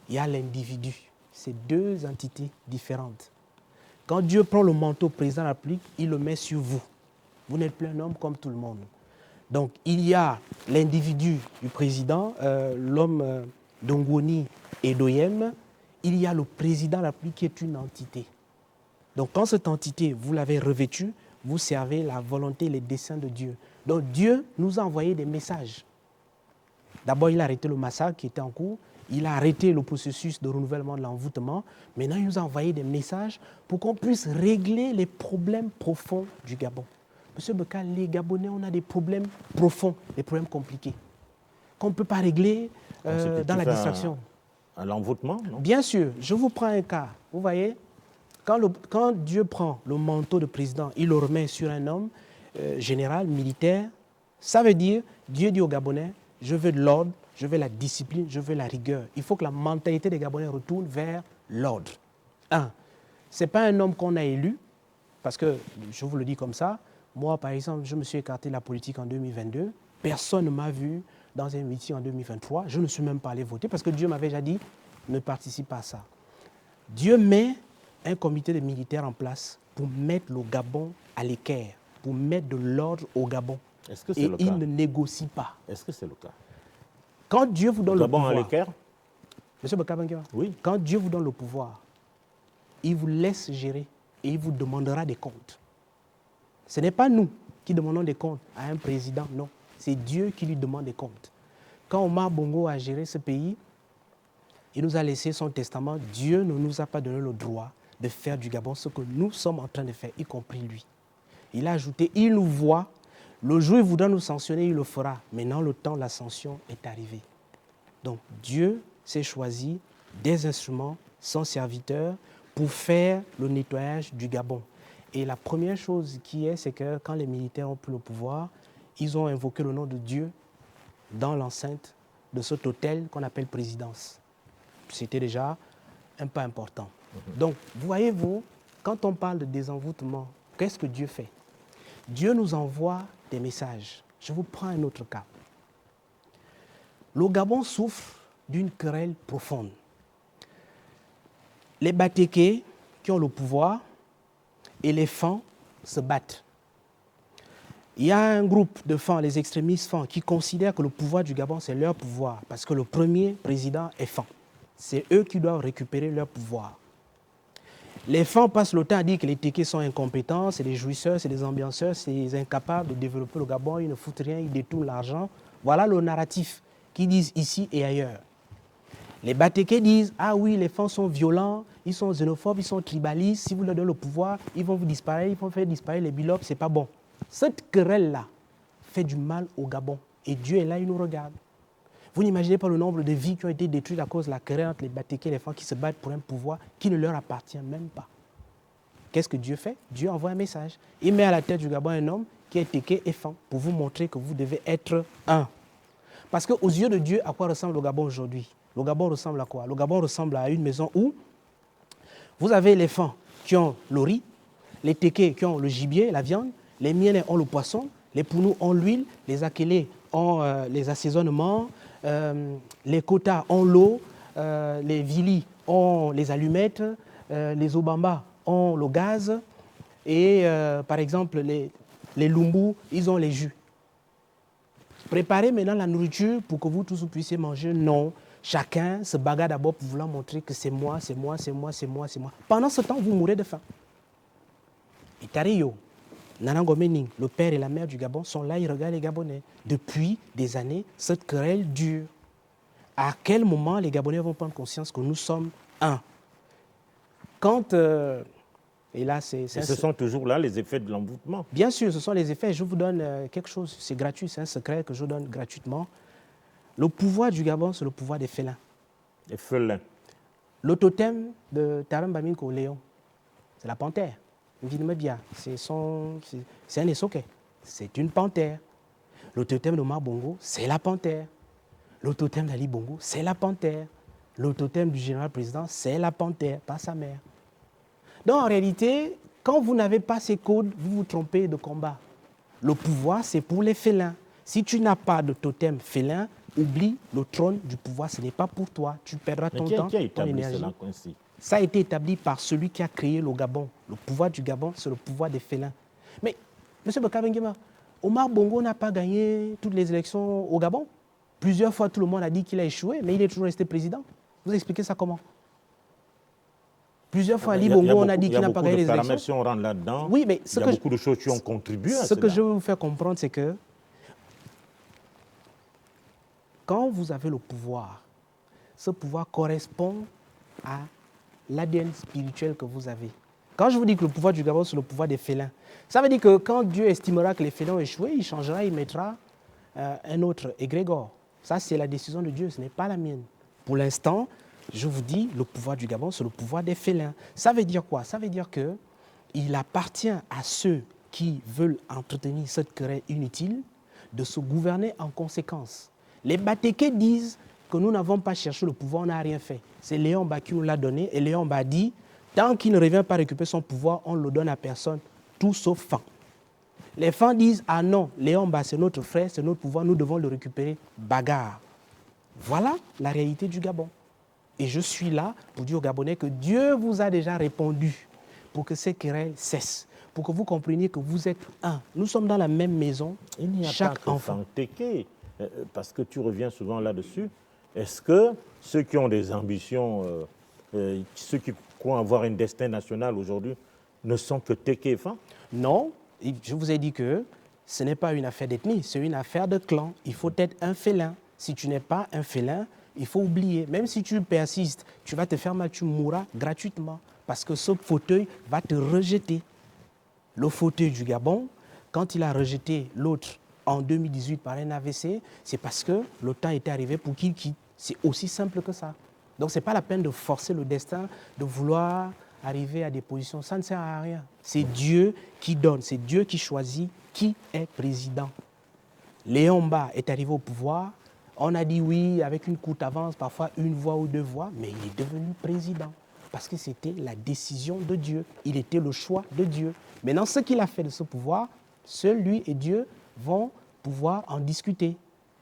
il y a l'individu. C'est deux entités différentes. Quand Dieu prend le manteau président de la République, il le met sur vous. Vous n'êtes plus un homme comme tout le monde. Donc, il y a l'individu du président, l'homme d'Ongoni et d'Oyem. Il y a le président de la République qui est une entité. Donc, quand cette entité, vous l'avez revêtue, vous servez la volonté, les desseins de Dieu. Donc, Dieu nous a envoyé des messages. D'abord, il a arrêté le massacre qui était en cours. Il a arrêté le processus de renouvellement de l'envoûtement. Maintenant, il nous a envoyé des messages pour qu'on puisse régler les problèmes profonds du Gabon. Monsieur Beka, les Gabonais, on a des problèmes profonds, des problèmes compliqués, qu'on ne peut pas régler dans la distraction. Un envoûtement, non? Bien sûr, je vous prends un cas. Vous voyez, quand Dieu prend le manteau de président, il le remet sur un homme général, militaire, ça veut dire, Dieu dit aux Gabonais, je veux de l'ordre, je veux la discipline, je veux la rigueur. Il faut que la mentalité des Gabonais retourne vers l'ordre. Ce n'est pas un homme qu'on a élu, parce que, je vous le dis comme ça, moi, par exemple, je me suis écarté de la politique en 2022. Personne ne m'a vu dans un meeting en 2023. Je ne suis même pas allé voter parce que Dieu m'avait déjà dit ne participe pas à ça. Dieu met un comité de militaires en place pour mettre le Gabon à l'équerre, pour mettre de l'ordre au Gabon. Est-ce que c'est Et le cas? il ne négocie pas. Est-ce que c'est le cas? Quand Dieu vous donne le Gabon pouvoir... à l'équerre? Monsieur Bakabanguera, Oui. quand Dieu vous donne le pouvoir, il vous laisse gérer et il vous demandera des comptes. Ce n'est pas nous qui demandons des comptes à un président, non. C'est Dieu qui lui demande des comptes. Quand Omar Bongo a géré ce pays, il nous a laissé son testament. Dieu ne nous a pas donné le droit de faire du Gabon ce que nous sommes en train de faire, y compris lui. Il a ajouté, il nous voit, le jour où il voudra nous sanctionner, il le fera. Maintenant, le temps de la sanction est arrivé. Donc, Dieu s'est choisi des instruments, son serviteur, pour faire le nettoyage du Gabon. Et la première chose c'est que quand les militaires ont pris le pouvoir, ils ont invoqué le nom de Dieu dans l'enceinte de cet hôtel qu'on appelle présidence. C'était déjà un pas important. Donc, voyez-vous, quand on parle de désenvoûtement, qu'est-ce que Dieu fait? Dieu nous envoie des messages. Je vous prends un autre cas. Le Gabon souffre d'une querelle profonde. Les Batékés qui ont le pouvoir et les Fans se battent. Il y a un groupe de Fans, les extrémistes Fans, qui considèrent que le pouvoir du Gabon, c'est leur pouvoir, parce que le premier président est Fan. C'est eux qui doivent récupérer leur pouvoir. Les Fans passent le temps à dire que les Tékés sont incompétents, c'est des jouisseurs, c'est des ambianceurs, c'est des incapables de développer le Gabon, ils ne foutent rien, ils détournent l'argent. Voilà le narratif qu'ils disent ici et ailleurs. Les Batékés disent, ah oui, les Fans sont violents, ils sont xénophobes, ils sont tribalistes, si vous leur donnez le pouvoir, ils vont vous disparaître, ils vont faire disparaître les Bilop, c'est pas bon. Cette querelle-là fait du mal au Gabon et Dieu est là, il nous regarde. Vous n'imaginez pas le nombre de vies qui ont été détruites à cause de la querelle entre les Batékés et les Fans qui se battent pour un pouvoir qui ne leur appartient même pas. Qu'est-ce que Dieu fait? Dieu envoie un message. Il met à la tête du Gabon un homme qui est Téké et Fan pour vous montrer que vous devez être un. Parce qu'aux yeux de Dieu, à quoi ressemble le Gabon aujourd'hui? Le Gabon ressemble à quoi? Le Gabon ressemble à une maison où vous avez les Fans qui ont le riz, les Tékés qui ont le gibier, la viande, les Mienais ont le poisson, les Pounous ont l'huile, les Akélés ont les assaisonnements, les Kotas ont l'eau, les Vili ont les allumettes, les Obamba ont le gaz et par exemple les Lumbu, ils ont les jus. Préparez maintenant la nourriture pour que vous tous vous puissiez manger. Non, chacun se bagarre d'abord pour vouloir montrer que c'est moi, c'est moi, c'est moi, c'est moi, c'est moi. Pendant ce temps, vous mourrez de faim. Et Tareyo, Nanangomening, le père et la mère du Gabon sont là, ils regardent les Gabonais. Depuis des années, cette querelle dure. À quel moment les Gabonais vont prendre conscience que nous sommes un? Quand... et là, ce sont toujours là les effets de l'envoûtement. Bien sûr, ce sont les effets. Je vous donne quelque chose, c'est gratuit, c'est un secret que je donne gratuitement. Le pouvoir du Gabon, c'est le pouvoir des félins. Les félins. Le totem de Taram Baminko, Léon, c'est la panthère. C'est un essoquet. C'est une panthère. Le totem de Omar Bongo, c'est la panthère. Le totem d'Ali Bongo, c'est la panthère. Le totem du général président, c'est la panthère, pas sa mère. Donc en réalité, quand vous n'avez pas ces codes, vous vous trompez de combat. Le pouvoir, c'est pour les félins. Si tu n'as pas de totem félin, oublie le trône du pouvoir, ce n'est pas pour toi. Tu perdras ton temps, Qui a ton établi énergie. cela ainsi? Ça a été établi par celui qui a créé le Gabon. Le pouvoir du Gabon, c'est le pouvoir des félins. Mais, M. Bakabengema, Omar Bongo n'a pas gagné toutes les élections au Gabon. Plusieurs fois, tout le monde a dit qu'il a échoué, mais il est toujours resté président. Vous expliquez ça comment? Plusieurs fois, Ali Bongo, on a dit qu'il n'a pas gagné les élections. Si on rentre là-dedans, oui, mais il y a beaucoup de choses qui ont contribué à cela. Ce que je veux vous faire comprendre, c'est que quand vous avez le pouvoir, ce pouvoir correspond à l'ADN spirituel que vous avez. Quand je vous dis que le pouvoir du Gabon, c'est le pouvoir des félins, ça veut dire que quand Dieu estimera que les félins ont échoué, il changera, il mettra un autre égrégore. Ça, c'est la décision de Dieu, ce n'est pas la mienne. Pour l'instant, je vous dis, le pouvoir du Gabon, c'est le pouvoir des félins. Ça veut dire quoi? Ça veut dire qu'il appartient à ceux qui veulent entretenir cette querelle inutile de se gouverner en conséquence. Les Batékés disent que nous n'avons pas cherché le pouvoir, on n'a rien fait. C'est Léon Ba qui nous l'a donné et Léon Ba dit, tant qu'il ne revient pas récupérer son pouvoir, on ne le donne à personne, tout sauf Fan. Les Fans disent, ah non, Léon Ba c'est notre frère, c'est notre pouvoir, nous devons le récupérer, bagarre. Voilà la réalité du Gabon. Et je suis là pour dire aux Gabonais que Dieu vous a déjà répondu pour que ces querelles cessent, pour que vous compreniez que vous êtes un. Nous sommes dans la même maison, il n'y a chaque pas enfant. Fantéké, parce que tu reviens souvent là-dessus. Est-ce que ceux qui ont des ambitions, ceux qui croient avoir un destin national aujourd'hui, ne sont que Téké et Fan? Non, je vous ai dit que ce n'est pas une affaire d'ethnie, c'est une affaire de clan. Il faut être un félin. Si tu n'es pas un félin, il faut oublier. Même si tu persistes, tu vas te faire mal, tu mourras gratuitement. Parce que ce fauteuil va te rejeter. Le fauteuil du Gabon, quand il a rejeté l'autre en 2018 par un AVC, c'est parce que le temps était arrivé pour qu'il quitte. C'est aussi simple que ça. Donc ce n'est pas la peine de forcer le destin, de vouloir arriver à des positions. Ça ne sert à rien. C'est Dieu qui donne, c'est Dieu qui choisit qui est président. Léon Ba est arrivé au pouvoir. On a dit oui, avec une courte avance, parfois une voix ou deux voix, mais il est devenu président parce que c'était la décision de Dieu. Il était le choix de Dieu. Maintenant, ce qu'il a fait de ce pouvoir, seul lui et Dieu vont pouvoir en discuter.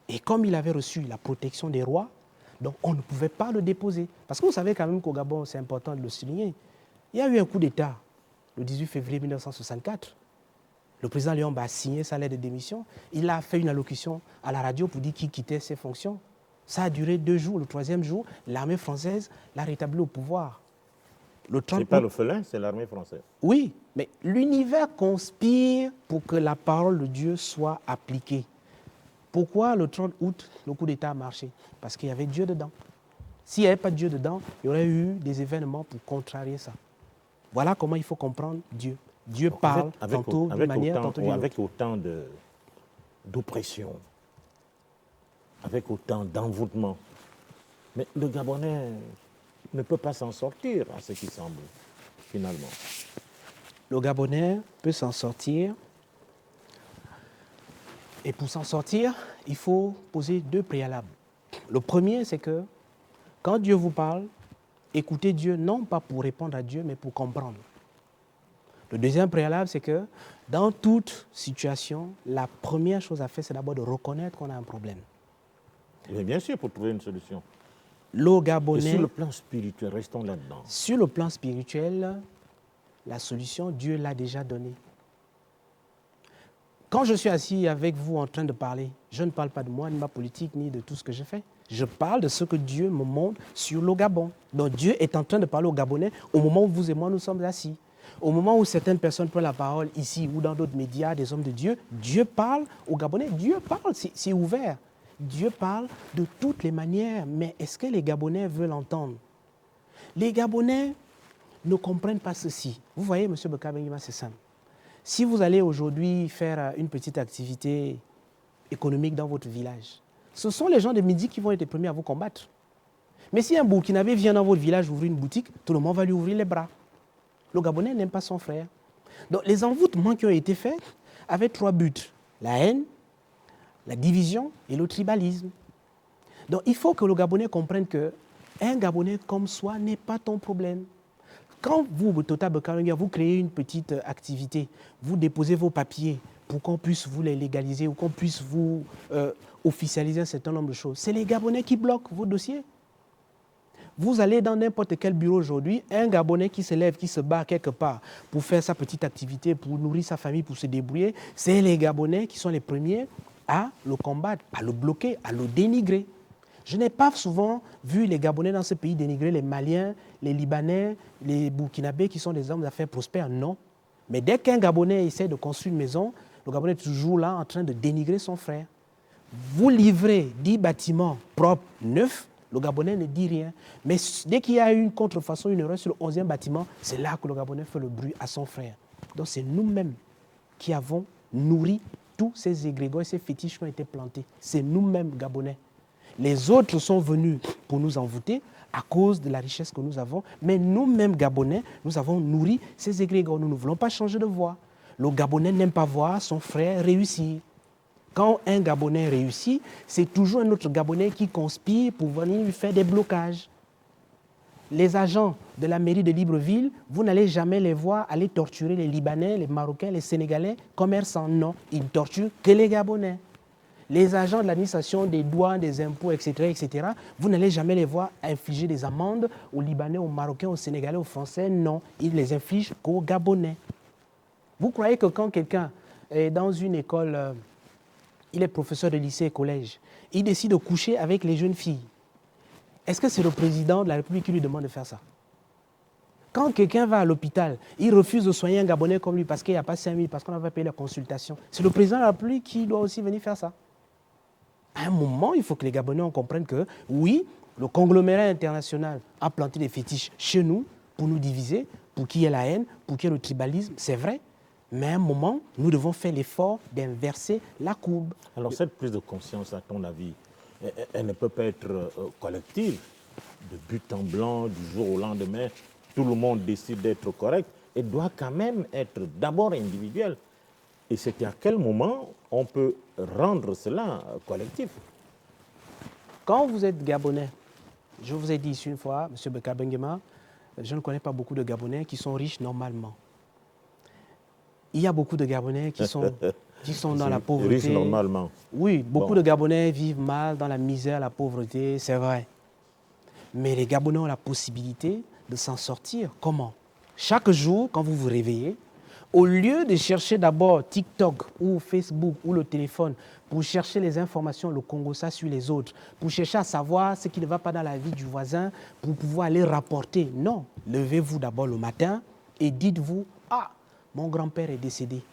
Et comme il avait reçu la protection des rois, donc on ne pouvait pas le déposer. Parce que vous savez quand même qu'au Gabon, c'est important de le souligner, il y a eu un coup d'État le 18 février 1964. Le président Léon Ba a signé sa lettre de démission. Il a fait une allocution à la radio pour dire qu'il quittait ses fonctions. Ça a duré 2 jours. Le 3e jour, l'armée française l'a rétabli au pouvoir. Ce n'est pas le félin, c'est l'armée française. Oui, mais l'univers conspire pour que la parole de Dieu soit appliquée. Pourquoi le 30 août, le coup d'État a marché? Parce qu'il y avait Dieu dedans. S'il n'y avait pas Dieu dedans, il y aurait eu des événements pour contrarier ça. Voilà comment il faut comprendre Dieu. Dieu parle tantôt d'une manière, tantôt d'une autre. Avec autant d'oppression, avec autant d'envoûtement, mais le Gabonais ne peut pas s'en sortir, à ce qui semble, finalement. Le Gabonais peut s'en sortir. Et pour s'en sortir, il faut poser 2 préalables. Le premier, c'est que quand Dieu vous parle, écoutez Dieu, non pas pour répondre à Dieu, mais pour comprendre. Le deuxième préalable, c'est que dans toute situation, la première chose à faire, c'est d'abord de reconnaître qu'on a un problème. Mais bien sûr, pour trouver une solution. Le Gabonais... Et sur le plan spirituel, restons là-dedans. Sur le plan spirituel, la solution, Dieu l'a déjà donnée. Quand je suis assis avec vous en train de parler, je ne parle pas de moi, ni de ma politique, ni de tout ce que je fais. Je parle de ce que Dieu me montre sur le Gabon. Donc Dieu est en train de parler aux Gabonais au moment où vous et moi nous sommes assis. Au moment où certaines personnes prennent la parole ici ou dans d'autres médias, des hommes de Dieu, Dieu parle aux Gabonais. Dieu parle, c'est ouvert. Dieu parle de toutes les manières, mais est-ce que les Gabonais veulent entendre? Les Gabonais ne comprennent pas ceci. Vous voyez, M. Bakabengima, c'est simple. Si vous allez aujourd'hui faire une petite activité économique dans votre village, ce sont les gens de Midi qui vont être les premiers à vous combattre. Mais si un Burkinabé vient dans votre village ouvrir une boutique, tout le monde va lui ouvrir les bras. Le Gabonais n'aime pas son frère. Donc les envoûtements qui ont été faits avaient 3 buts. La haine, la division et le tribalisme. Donc il faut que le Gabonais comprenne qu'un Gabonais comme soi n'est pas ton problème. Quand vous, Tota Bekalenga, vous créez une petite activité, vous déposez vos papiers pour qu'on puisse vous les légaliser ou qu'on puisse vous officialiser un certain nombre de choses, c'est les Gabonais qui bloquent vos dossiers. Vous allez dans n'importe quel bureau aujourd'hui, un Gabonais qui se lève, qui se bat quelque part pour faire sa petite activité, pour nourrir sa famille, pour se débrouiller, c'est les Gabonais qui sont les premiers à le combattre, à le bloquer, à le dénigrer. Je n'ai pas souvent vu les Gabonais dans ce pays dénigrer les Maliens, les Libanais, les Burkinabés qui sont des hommes d'affaires prospères, non. Mais dès qu'un Gabonais essaie de construire une maison, le Gabonais est toujours là en train de dénigrer son frère. Vous livrez 10 bâtiments propres, neufs, le Gabonais ne dit rien. Mais dès qu'il y a une contrefaçon, une erreur sur le 11e bâtiment, c'est là que le Gabonais fait le bruit à son frère. Donc c'est nous-mêmes qui avons nourri tous ces égrégores et ces fétiches qui ont été plantés. C'est nous-mêmes, Gabonais. Les autres sont venus pour nous envoûter à cause de la richesse que nous avons. Mais nous-mêmes, Gabonais, nous avons nourri ces égrégores. Nous ne voulons pas changer de voie. Le Gabonais n'aime pas voir son frère réussir. Quand un Gabonais réussit, c'est toujours un autre Gabonais qui conspire pour venir lui faire des blocages. Les agents de la mairie de Libreville, vous n'allez jamais les voir aller torturer les Libanais, les Marocains, les Sénégalais, commerçants. Non, ils ne torturent que les Gabonais. Les agents de l'administration des douanes, des impôts, etc., vous n'allez jamais les voir infliger des amendes aux Libanais, aux Marocains, aux Sénégalais, aux Français. Non, ils les infligent qu'aux Gabonais. Vous croyez que quand quelqu'un est dans une école, il est professeur de lycée et collège, il décide de coucher avec les jeunes filles, est-ce que c'est le président de la République qui lui demande de faire ça? Quand quelqu'un va à l'hôpital, il refuse de soigner un Gabonais comme lui parce qu'il n'y a pas 5 000, parce qu'on n'a pas payé la consultation. C'est le président de la République qui doit aussi venir faire ça. À un moment, il faut que les Gabonais comprennent que, oui, le conglomérat international a planté des fétiches chez nous pour nous diviser, pour qu'il y ait la haine, pour qu'il y ait le tribalisme, c'est vrai. Mais à un moment, nous devons faire l'effort d'inverser la courbe. Alors cette prise de conscience, à ton avis, elle ne peut pas être collective, de but en blanc, du jour au lendemain, tout le monde décide d'être correct, elle doit quand même être d'abord individuelle. Et c'est à quel moment on peut rendre cela collectif? Quand vous êtes Gabonais, je vous ai dit ici une fois, M. Beka Benguema, je ne connais pas beaucoup de Gabonais qui sont riches normalement. Il y a beaucoup de Gabonais qui sont dans la pauvreté. Riches normalement. Oui, beaucoup de Gabonais vivent mal dans la misère, la pauvreté, c'est vrai. Mais les Gabonais ont la possibilité de s'en sortir. Comment? Chaque jour, quand vous vous réveillez, au lieu de chercher d'abord TikTok ou Facebook ou le téléphone pour chercher les informations, le Congo, ça sur les autres, pour chercher à savoir ce qui ne va pas dans la vie du voisin, pour pouvoir aller rapporter. Non, levez-vous d'abord le matin et dites-vous, ah, mon grand-père est décédé.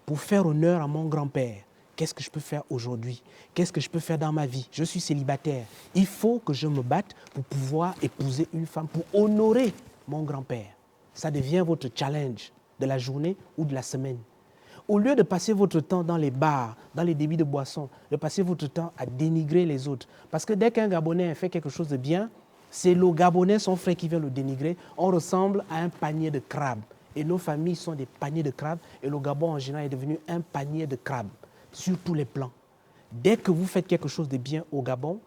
Pour faire honneur à mon grand-père, qu'est-ce que je peux faire aujourd'hui? Qu'est-ce que je peux faire dans ma vie? Je suis célibataire. Il faut que je me batte pour pouvoir épouser une femme, pour honorer mon grand-père. Ça devient votre challenge de la journée ou de la semaine. Au lieu de passer votre temps dans les bars, dans les débits de boissons, de passer votre temps à dénigrer les autres. Parce que dès qu'un Gabonais fait quelque chose de bien, c'est le Gabonais, son frère, qui vient le dénigrer. On ressemble à un panier de crabes. Et nos familles sont des paniers de crabes. Et le Gabon, en général, est devenu un panier de crabes sur tous les plans. Dès que vous faites quelque chose de bien au Gabon,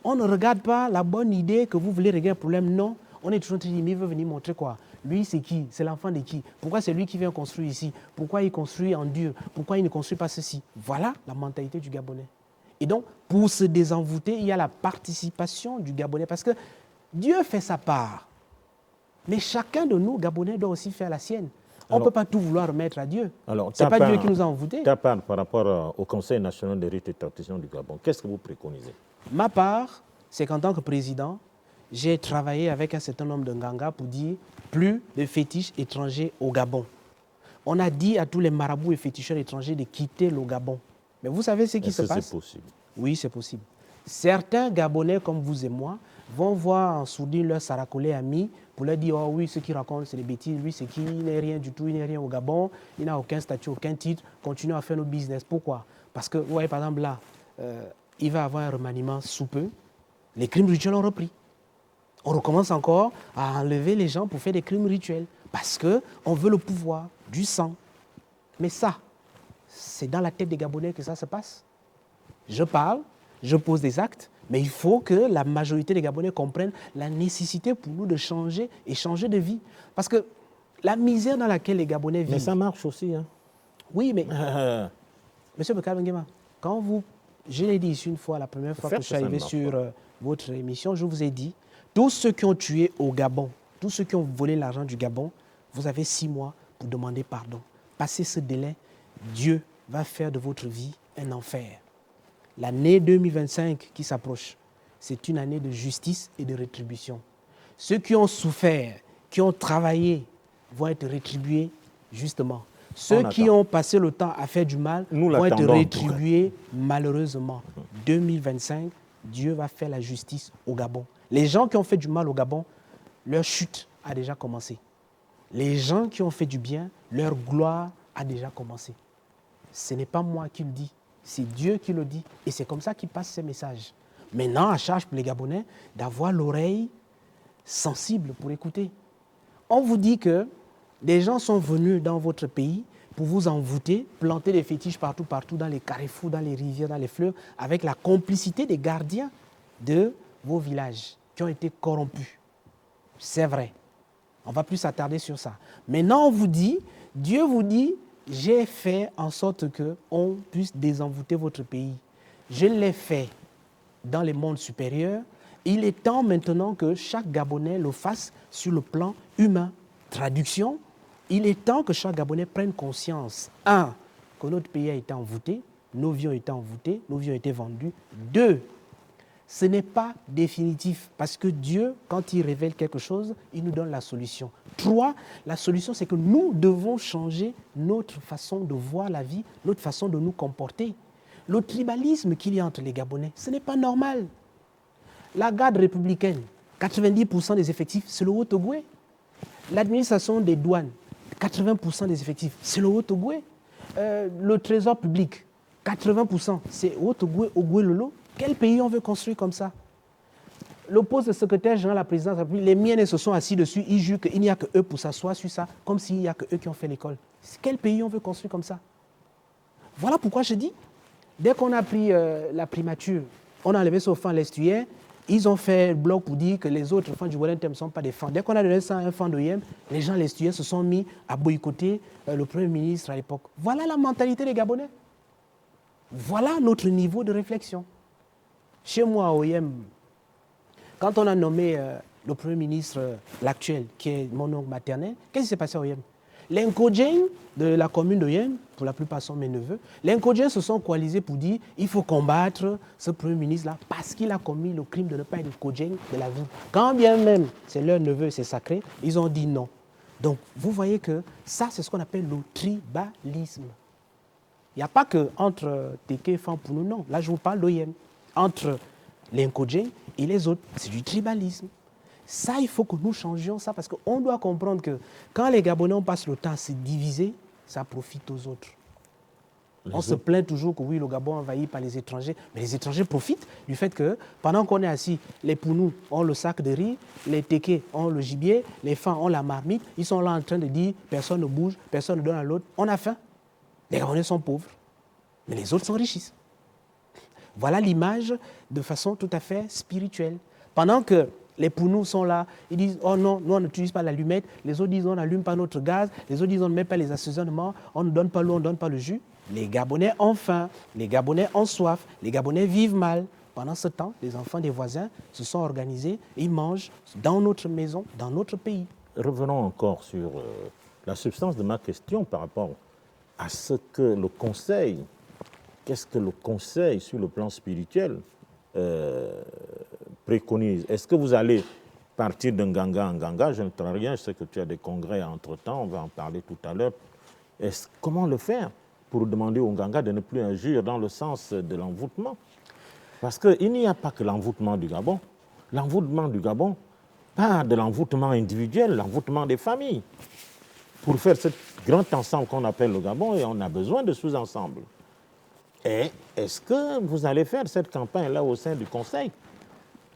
on ne regarde pas la bonne idée que vous voulez régler un problème. Non, on est toujours en train de dire, mais il veut venir montrer quoi? Lui, c'est qui? C'est l'enfant de qui? Pourquoi c'est lui qui vient construire ici? Pourquoi il construit en dur? Pourquoi il ne construit pas ceci? Voilà la mentalité du Gabonais. Et donc, pour se désenvoûter, il y a la participation du Gabonais. Parce que Dieu fait sa part. Mais chacun de nous, Gabonais, doit aussi faire la sienne. On ne peut pas tout vouloir remettre à Dieu. Ce n'est pas Dieu qui nous a envoûtés. Ta part par rapport au Conseil national des rites et traditions du Gabon, qu'est-ce que vous préconisez? Ma part, c'est qu'en tant que président, j'ai travaillé avec un certain nombre de Nganga pour dire plus de fétiches étrangers au Gabon. On a dit à tous les marabouts et féticheurs étrangers de quitter le Gabon. Mais vous savez ce qui se passe? C'est possible. Oui, c'est possible. Certains Gabonais comme vous et moi vont voir en sourdine leurs saracolés amis pour leur dire « Oh oui, ce qu'il raconte, c'est des bêtises. Lui, c'est qui? Il n'est rien du tout. Il n'est rien au Gabon. Il n'a aucun statut, aucun titre. Continuez à faire nos business. » Pourquoi? Parce que, vous voyez, par exemple, là, il va avoir un remaniement sous peu. Les crimes rituels ont repris. On recommence encore à enlever les gens pour faire des crimes rituels parce qu'on veut le pouvoir, du sang. Mais ça, c'est dans la tête des Gabonais que ça se passe. Je parle, je pose des actes, mais il faut que la majorité des Gabonais comprennent la nécessité pour nous de changer et changer de vie. Parce que la misère dans laquelle les Gabonais vivent... Mais ça marche aussi. Hein. Oui, mais... Monsieur Bekal Benguema, quand vous... Je l'ai dit ici une fois, la première fois que je suis arrivé sur votre émission, je vous ai dit, tous ceux qui ont tué au Gabon, tous ceux qui ont volé l'argent du Gabon, vous avez 6 mois pour demander pardon. Passez ce délai, Dieu va faire de votre vie un enfer. L'année 2025 qui s'approche, c'est une année de justice et de rétribution. Ceux qui ont souffert, qui ont travaillé, vont être rétribués justement. Ceux qui ont passé le temps à faire du mal vont être rétribués malheureusement. 2025, Dieu va faire la justice au Gabon. Les gens qui ont fait du mal au Gabon, leur chute a déjà commencé. Les gens qui ont fait du bien, leur gloire a déjà commencé. Ce n'est pas moi qui le dis, c'est Dieu qui le dit. Et c'est comme ça qu'il passe ces messages. Maintenant, à charge pour les Gabonais d'avoir l'oreille sensible pour écouter. On vous dit que des gens sont venus dans votre pays pour vous envoûter, planter des fétiches partout, dans les carrefours, dans les rivières, dans les fleuves, avec la complicité des gardiens de vos villages qui ont été corrompus. C'est vrai. On ne va plus s'attarder sur ça. Maintenant, on vous dit, Dieu vous dit, j'ai fait en sorte qu'on puisse désenvoûter votre pays. Je l'ai fait dans les mondes supérieurs. Il est temps maintenant que chaque Gabonais le fasse sur le plan humain. Traduction, il est temps que chaque Gabonais prenne conscience, 1, que notre pays a été envoûté, nos vies ont été envoûtées, nos vies ont été vendues. 2, ce n'est pas définitif parce que Dieu, quand il révèle quelque chose, il nous donne la solution. 3, la solution, c'est que nous devons changer notre façon de voir la vie, notre façon de nous comporter. Le tribalisme qu'il y a entre les Gabonais, ce n'est pas normal. La garde républicaine, 90% des effectifs, c'est le Haut-Ogooué. L'administration des douanes, 80% des effectifs, c'est le Haut-Ogooué. Le trésor public, 80%, c'est Haut-Ogooué, Ogooué-Lolo. Quel pays on veut construire comme ça? Le poste de secrétaire général à la présidence de la République, les miens se sont assis dessus, ils jurent qu'il n'y a que eux pour s'asseoir sur ça, comme s'il n'y a que eux qui ont fait l'école. Quel pays on veut construire comme ça? Voilà pourquoi je dis, dès qu'on a pris la primature, on a enlevé ce fan l'estuaire, ils ont fait bloc pour dire que les autres fans du Wellington ne sont pas des fans. Dès qu'on a donné ça à un fan de Yem, les gens l'estuaire se sont mis à boycotter le Premier ministre à l'époque. Voilà la mentalité des Gabonais. Voilà notre niveau de réflexion. Chez moi, au Yem, quand on a nommé le Premier ministre, l'actuel, qui est mon oncle maternel, qu'est-ce qui s'est passé au Yem? Les Nkodjeng de la commune de Yem, pour la plupart sont mes neveux, les Nkodjeng se sont coalisés pour dire qu'il faut combattre ce Premier ministre-là parce qu'il a commis le crime de ne pas être Nkodjeng de la ville. Quand bien même c'est leur neveu, c'est sacré, ils ont dit non. Donc vous voyez que ça, c'est ce qu'on appelle le tribalisme. Il n'y a pas que entre Teke et Fampounou, non. Là, je vous parle d'Oyem. Entre les Nkodjeng et les autres, c'est du tribalisme. Ça, il faut que nous changions ça parce qu'on doit comprendre que quand les Gabonais passent le temps à se diviser, ça profite aux autres. On se plaint toujours que oui, le Gabon est envahi par les étrangers, mais les étrangers profitent du fait que pendant qu'on est assis, les Pounous ont le sac de riz, les Tékés ont le gibier, les Fans ont la marmite, ils sont là en train de dire personne ne bouge, personne ne donne à l'autre, on a faim. Les Gabonais sont pauvres, mais les autres s'enrichissent. Voilà l'image de façon tout à fait spirituelle. Pendant que les Pounous sont là, ils disent « Oh non, nous on n'utilise pas l'allumette », les autres disent « On n'allume pas notre gaz », les autres disent « On ne met pas les assaisonnements, on ne donne pas l'eau, on ne donne pas le jus ». Les Gabonais ont faim, les Gabonais ont soif, les Gabonais vivent mal. Pendant ce temps, les enfants des voisins se sont organisés, ils mangent dans notre maison, dans notre pays. Revenons encore sur la substance de ma question par rapport à ce que le Conseil, qu'est-ce que le Conseil sur le plan spirituel préconise? Est-ce que vous allez partir d'un ganga en ganga? Je ne sais rien, je sais que tu as des congrès entre-temps, on va en parler tout à l'heure. Comment le faire pour demander aux ganga de ne plus agir dans le sens de l'envoûtement? Parce qu'il n'y a pas que l'envoûtement du Gabon. L'envoûtement du Gabon part de l'envoûtement individuel, l'envoûtement des familles. Pour faire ce grand ensemble qu'on appelle le Gabon, et on a besoin de sous-ensembles. Et est-ce que vous allez faire cette campagne-là au sein du Conseil?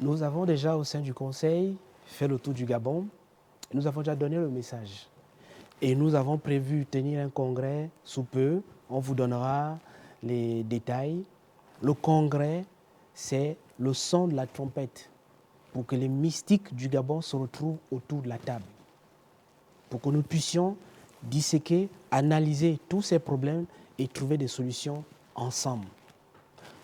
Nous avons déjà au sein du Conseil fait le tour du Gabon. Nous avons déjà donné le message. Et nous avons prévu tenir un congrès sous peu. On vous donnera les détails. Le congrès, c'est le son de la trompette pour que les mystiques du Gabon se retrouvent autour de la table. Pour que nous puissions disséquer, analyser tous ces problèmes et trouver des solutions ensemble.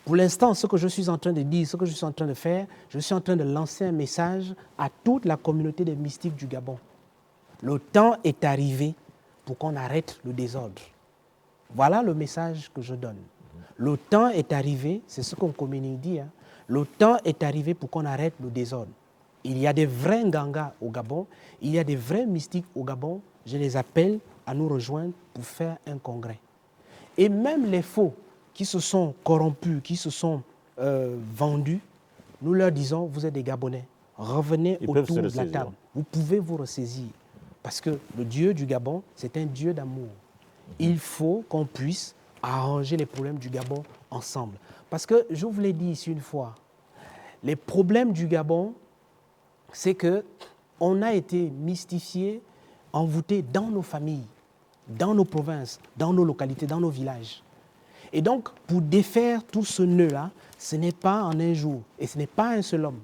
Pour l'instant, ce que je suis en train de dire, ce que je suis en train de faire, je suis en train de lancer un message à toute la communauté des mystiques du Gabon. Le temps est arrivé pour qu'on arrête le désordre. Voilà le message que je donne. Le temps est arrivé, c'est ce qu'on communique dit, hein. Le temps est arrivé pour qu'on arrête le désordre. Il y a des vrais Nganga au Gabon, il y a des vrais mystiques au Gabon. Je les appelle à nous rejoindre pour faire un congrès. Et même les faux qui se sont corrompus, qui se sont vendus, nous leur disons, vous êtes des Gabonais, revenez autour de la table. Vous pouvez vous ressaisir. Parce que le Dieu du Gabon, c'est un Dieu d'amour. Il faut qu'on puisse arranger les problèmes du Gabon ensemble. Parce que, je vous l'ai dit ici une fois, les problèmes du Gabon, c'est qu'on a été mystifiés, envoûtés dans nos familles, dans nos provinces, dans nos localités, dans nos villages. Et donc, pour défaire tout ce nœud-là, ce n'est pas en un jour, et ce n'est pas un seul homme.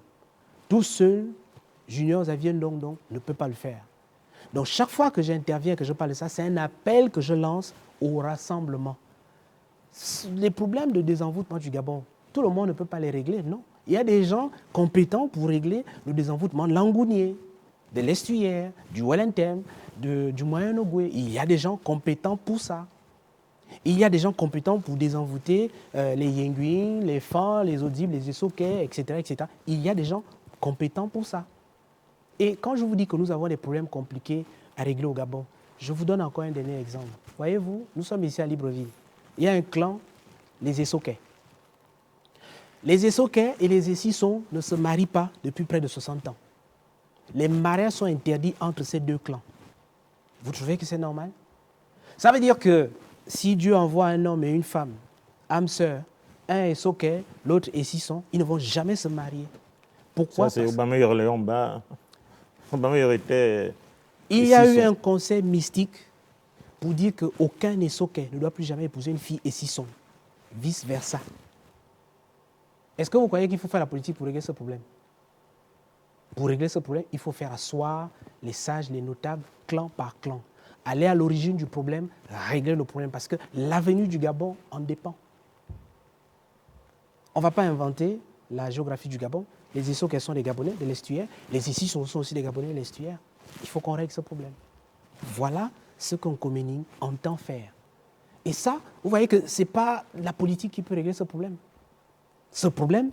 Tout seul, Junior Xavier Ndong ne peut pas le faire. Donc, chaque fois que j'interviens, que je parle de ça, c'est un appel que je lance au rassemblement. Les problèmes de désenvoûtement du Gabon, tout le monde ne peut pas les régler, non. Il y a des gens compétents pour régler le désenvoûtement de l'Angounier, de l'Estuaire, du Wellington, du Moyen-Ogoué. Il y a des gens compétents pour ça. Il y a des gens compétents pour désenvoûter les Yenguin, les Fan, les Audibles, les Esokais, etc., etc. Il y a des gens compétents pour ça. Et quand je vous dis que nous avons des problèmes compliqués à régler au Gabon, je vous donne encore un dernier exemple. Voyez-vous, nous sommes ici à Libreville. Il y a un clan, les Esokais. Les Esokais et les Essissons ne se marient pas depuis près de 60 ans. Les mariages sont interdits entre ces deux clans. Vous trouvez que c'est normal? Ça veut dire que si Dieu envoie un homme et une femme, âme sœur, un Esokais, l'autre Essisson, ils ne vont jamais se marier. Pourquoi? Ça, c'est Aubameyang Léomba. Aubameyang était... Il y a eu un conseil mystique pour dire qu'aucun Esokais ne doit plus jamais épouser une fille Essisson. Vice-versa. Est-ce que vous croyez qu'il faut faire la politique pour régler ce problème? Pour régler ce problème, il faut faire asseoir les sages, les notables, clan par clan. Aller à l'origine du problème, régler le problème, parce que l'avenir du Gabon en dépend. On ne va pas inventer la géographie du Gabon. Les Esokais sont des Gabonais de l'estuaire. Les Issis sont aussi des Gabonais de l'estuaire. Il faut qu'on règle ce problème. Voilà ce qu'un communique entend faire. Et ça, vous voyez que ce n'est pas la politique qui peut régler ce problème. Ce problème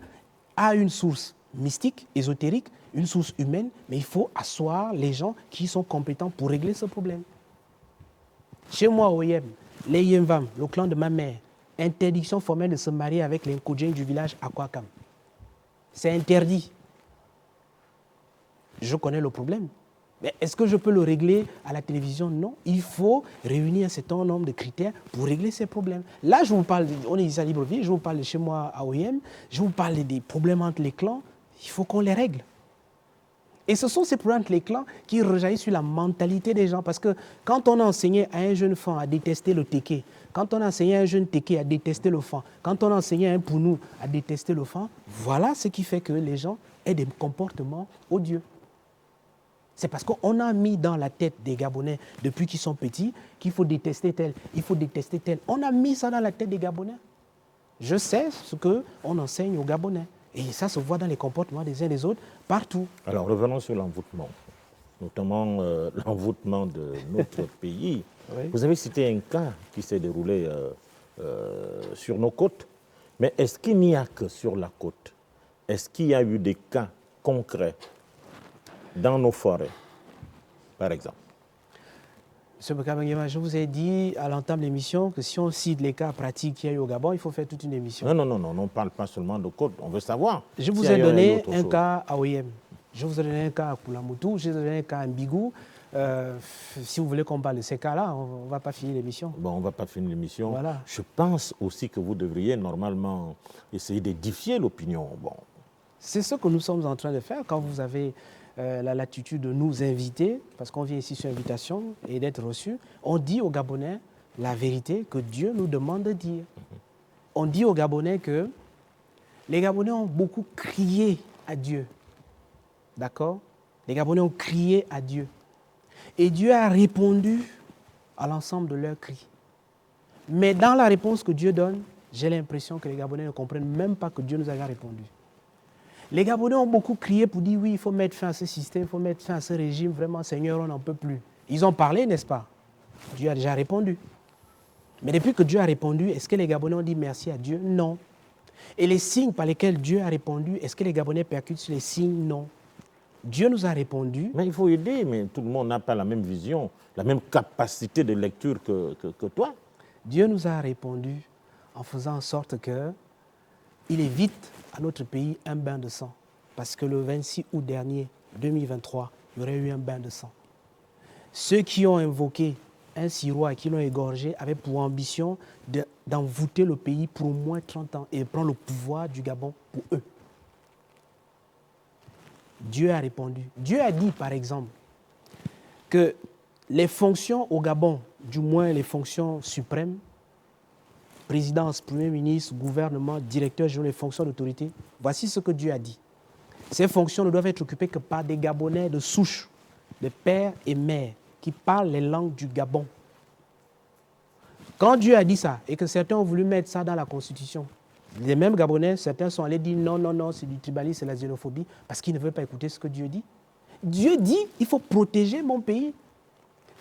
a une source mystique, ésotérique, une source humaine, mais il faut asseoir les gens qui sont compétents pour régler ce problème. Chez moi, au Yem, les Yemvam, le clan de ma mère, interdiction formelle de se marier avec les Nkodjeng du village Akwakam. C'est interdit. Je connais le problème. Mais est-ce que je peux le régler à la télévision? Non. Il faut réunir un certain nombre de critères pour régler ces problèmes. Là, je vous parle, on est ici à Libreville, je vous parle de chez moi à OIM, je vous parle des problèmes entre les clans. Il faut qu'on les règle. Et ce sont ces problèmes entre les clans qui rejaillissent sur la mentalité des gens. Parce que quand on a enseigné à un jeune fan à détester le téké, quand on a enseigné à un jeune téké à détester le fan, quand on a enseigné à un pounou à détester le fan, voilà ce qui fait que les gens aient des comportements odieux. C'est parce qu'on a mis dans la tête des Gabonais, depuis qu'ils sont petits, qu'il faut détester tel, il faut détester tel. On a mis ça dans la tête des Gabonais. Je sais ce qu'on enseigne aux Gabonais. Et ça se voit dans les comportements des uns et des autres, partout. Alors, revenons sur l'envoûtement, notamment l'envoûtement de notre pays. Oui. Vous avez cité un cas qui s'est déroulé sur nos côtes, mais est-ce qu'il n'y a que sur la côte? Est-ce qu'il y a eu des cas concrets dans nos forêts, par exemple? Monsieur Bokabangema, je vous ai dit à l'entame de l'émission que si on cite les cas pratiques qu'il y a eu au Gabon, il faut faire toute une émission. Non, on ne parle pas seulement de côte, on veut savoir. Je vous ai donné un cas à OIM, je vous ai donné un cas à Koulamoutou, je vous ai donné un cas à Mbigou. Si vous voulez qu'on parle de ces cas-là, on ne va pas finir l'émission. Bon, on ne va pas finir l'émission. Voilà. Je pense aussi que vous devriez normalement essayer d'édifier l'opinion. Bon. C'est ce que nous sommes en train de faire quand vous avez la latitude de nous inviter, parce qu'on vient ici sur invitation et d'être reçu, on dit aux Gabonais la vérité que Dieu nous demande de dire. On dit aux Gabonais que les Gabonais ont beaucoup crié à Dieu. D'accord? Les Gabonais ont crié à Dieu. Et Dieu a répondu à l'ensemble de leurs cris. Mais dans la réponse que Dieu donne, j'ai l'impression que les Gabonais ne comprennent même pas que Dieu nous a répondu. Les Gabonais ont beaucoup crié pour dire oui, il faut mettre fin à ce système, il faut mettre fin à ce régime. Vraiment, Seigneur, on n'en peut plus. Ils ont parlé, n'est-ce pas? Dieu a déjà répondu. Mais depuis que Dieu a répondu, est-ce que les Gabonais ont dit merci à Dieu? Non. Et les signes par lesquels Dieu a répondu, est-ce que les Gabonais percutent sur les signes? Non. Dieu nous a répondu. Mais il faut aider, mais tout le monde n'a pas la même vision, la même capacité de lecture que toi. Dieu nous a répondu en faisant en sorte qu'il évite à notre pays un bain de sang. Parce que le 26 août dernier, 2023, il y aurait eu un bain de sang. Ceux qui ont invoqué un Syrois et qui l'ont égorgé avaient pour ambition d'envoûter le pays pour au moins 30 ans et prendre le pouvoir du Gabon pour eux. Dieu a répondu. Dieu a dit, par exemple, que les fonctions au Gabon, du moins les fonctions suprêmes, présidence, premier ministre, gouvernement, directeur général, les fonctions d'autorité, voici ce que Dieu a dit. Ces fonctions ne doivent être occupées que par des Gabonais de souche, de père et mère, qui parlent les langues du Gabon. Quand Dieu a dit ça, et que certains ont voulu mettre ça dans la Constitution, les mêmes Gabonais, certains sont allés dire non, non, non, c'est du tribalisme, c'est la xénophobie, parce qu'ils ne veulent pas écouter ce que Dieu dit. Dieu dit, il faut protéger mon pays.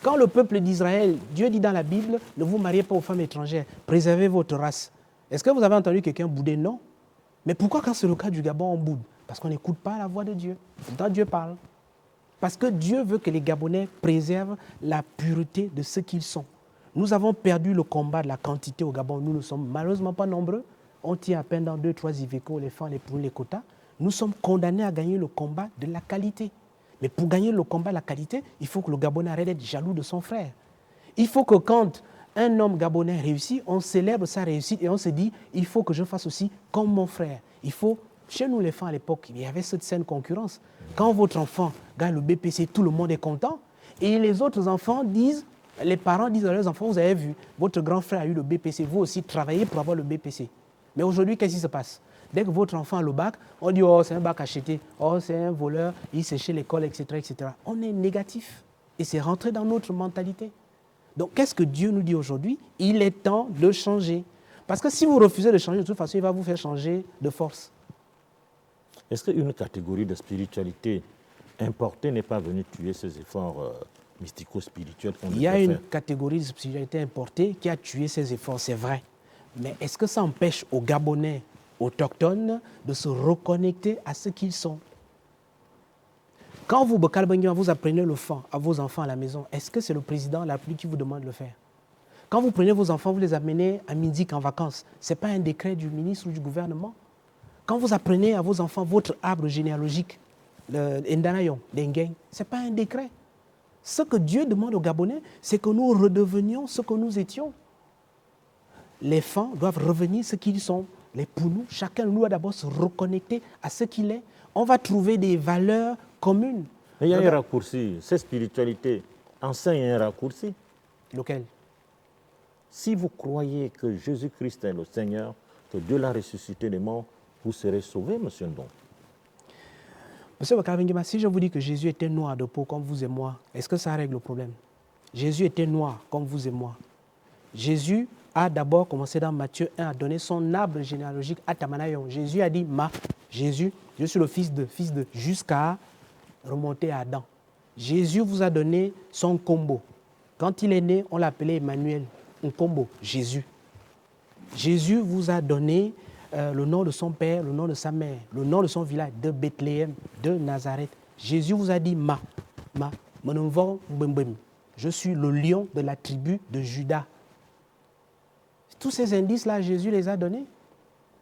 Quand le peuple d'Israël, Dieu dit dans la Bible, ne vous mariez pas aux femmes étrangères, préservez votre race. Est-ce que vous avez entendu quelqu'un bouder? Non. Mais pourquoi quand c'est le cas du Gabon, on boude? Parce qu'on n'écoute pas la voix de Dieu. Pourtant, Dieu parle. Parce que Dieu veut que les Gabonais préservent la pureté de ce qu'ils sont. Nous avons perdu le combat de la quantité au Gabon. Nous ne sommes malheureusement pas nombreux. On tient à peine dans 2-3 Iveco, les femmes, les poules, les quotas. Nous sommes condamnés à gagner le combat de la qualité. Mais pour gagner le combat de la qualité, il faut que le Gabonais arrête d'être jaloux de son frère. Il faut que quand un homme gabonais réussit, on célèbre sa réussite et on se dit, il faut que je fasse aussi comme mon frère. Il faut, chez nous les femmes à l'époque, il y avait cette saine concurrence. Quand votre enfant gagne le BPC, tout le monde est content. Et les autres enfants disent, les parents disent à leurs enfants, vous avez vu, votre grand frère a eu le BPC, vous aussi travaillez pour avoir le BPC. Mais aujourd'hui, qu'est-ce qui se passe? Dès que votre enfant a le bac, on dit « Oh, c'est un bac acheté. Oh, c'est un voleur. Il séchait l'école, etc., etc. » On est négatif. Et c'est rentré dans notre mentalité. Donc, qu'est-ce que Dieu nous dit aujourd'hui? Il est temps de changer. Parce que si vous refusez de changer, de toute façon, il va vous faire changer de force. Est-ce qu'une catégorie de spiritualité importée n'est pas venue tuer ces efforts mystico-spirituels qu'on Il y a une catégorie de spiritualité importée qui a tué ces efforts, c'est vrai. Mais est-ce que ça empêche aux Gabonais autochtones de se reconnecter à ce qu'ils sont? Quand vous, Bokal Benguian, vous apprenez le fond à vos enfants à la maison, est-ce que c'est le président de la République qui vous demande de le faire? Quand vous prenez vos enfants, vous les amenez à Mindik en vacances, ce n'est pas un décret du ministre ou du gouvernement. Quand vous apprenez à vos enfants votre arbre généalogique, le Ndanayon, l'Engeng, ce n'est pas un décret. Ce que Dieu demande aux Gabonais, c'est que nous redevenions ce que nous étions. Les femmes doivent revenir ce qu'ils sont. Les Pounous, chacun de nous doit d'abord se reconnecter à ce qu'il est. On va trouver des valeurs communes. Mais il y a un raccourci. Cette spiritualité enseigne un raccourci. Lequel? Si vous croyez que Jésus-Christ est le Seigneur, que Dieu l'a ressuscité des morts, vous serez sauvés, monsieur Ndong. Monsieur Bakabengema, si je vous dis que Jésus était noir de peau comme vous et moi, est-ce que ça règle le problème? Jésus était noir comme vous et moi. Jésus a d'abord commencé dans Matthieu 1 à donner son arbre généalogique à Tamanayon. Jésus a dit, Jésus, je suis le fils de, jusqu'à remonter à Adam. Jésus vous a donné son combo. Quand il est né, on l'appelait Emmanuel, un combo, Jésus. Jésus vous a donné le nom de son père, le nom de sa mère, le nom de son village, de Bethléem, de Nazareth. Jésus vous a dit, je suis le lion de la tribu de Juda. Tous ces indices-là, Jésus les a donnés.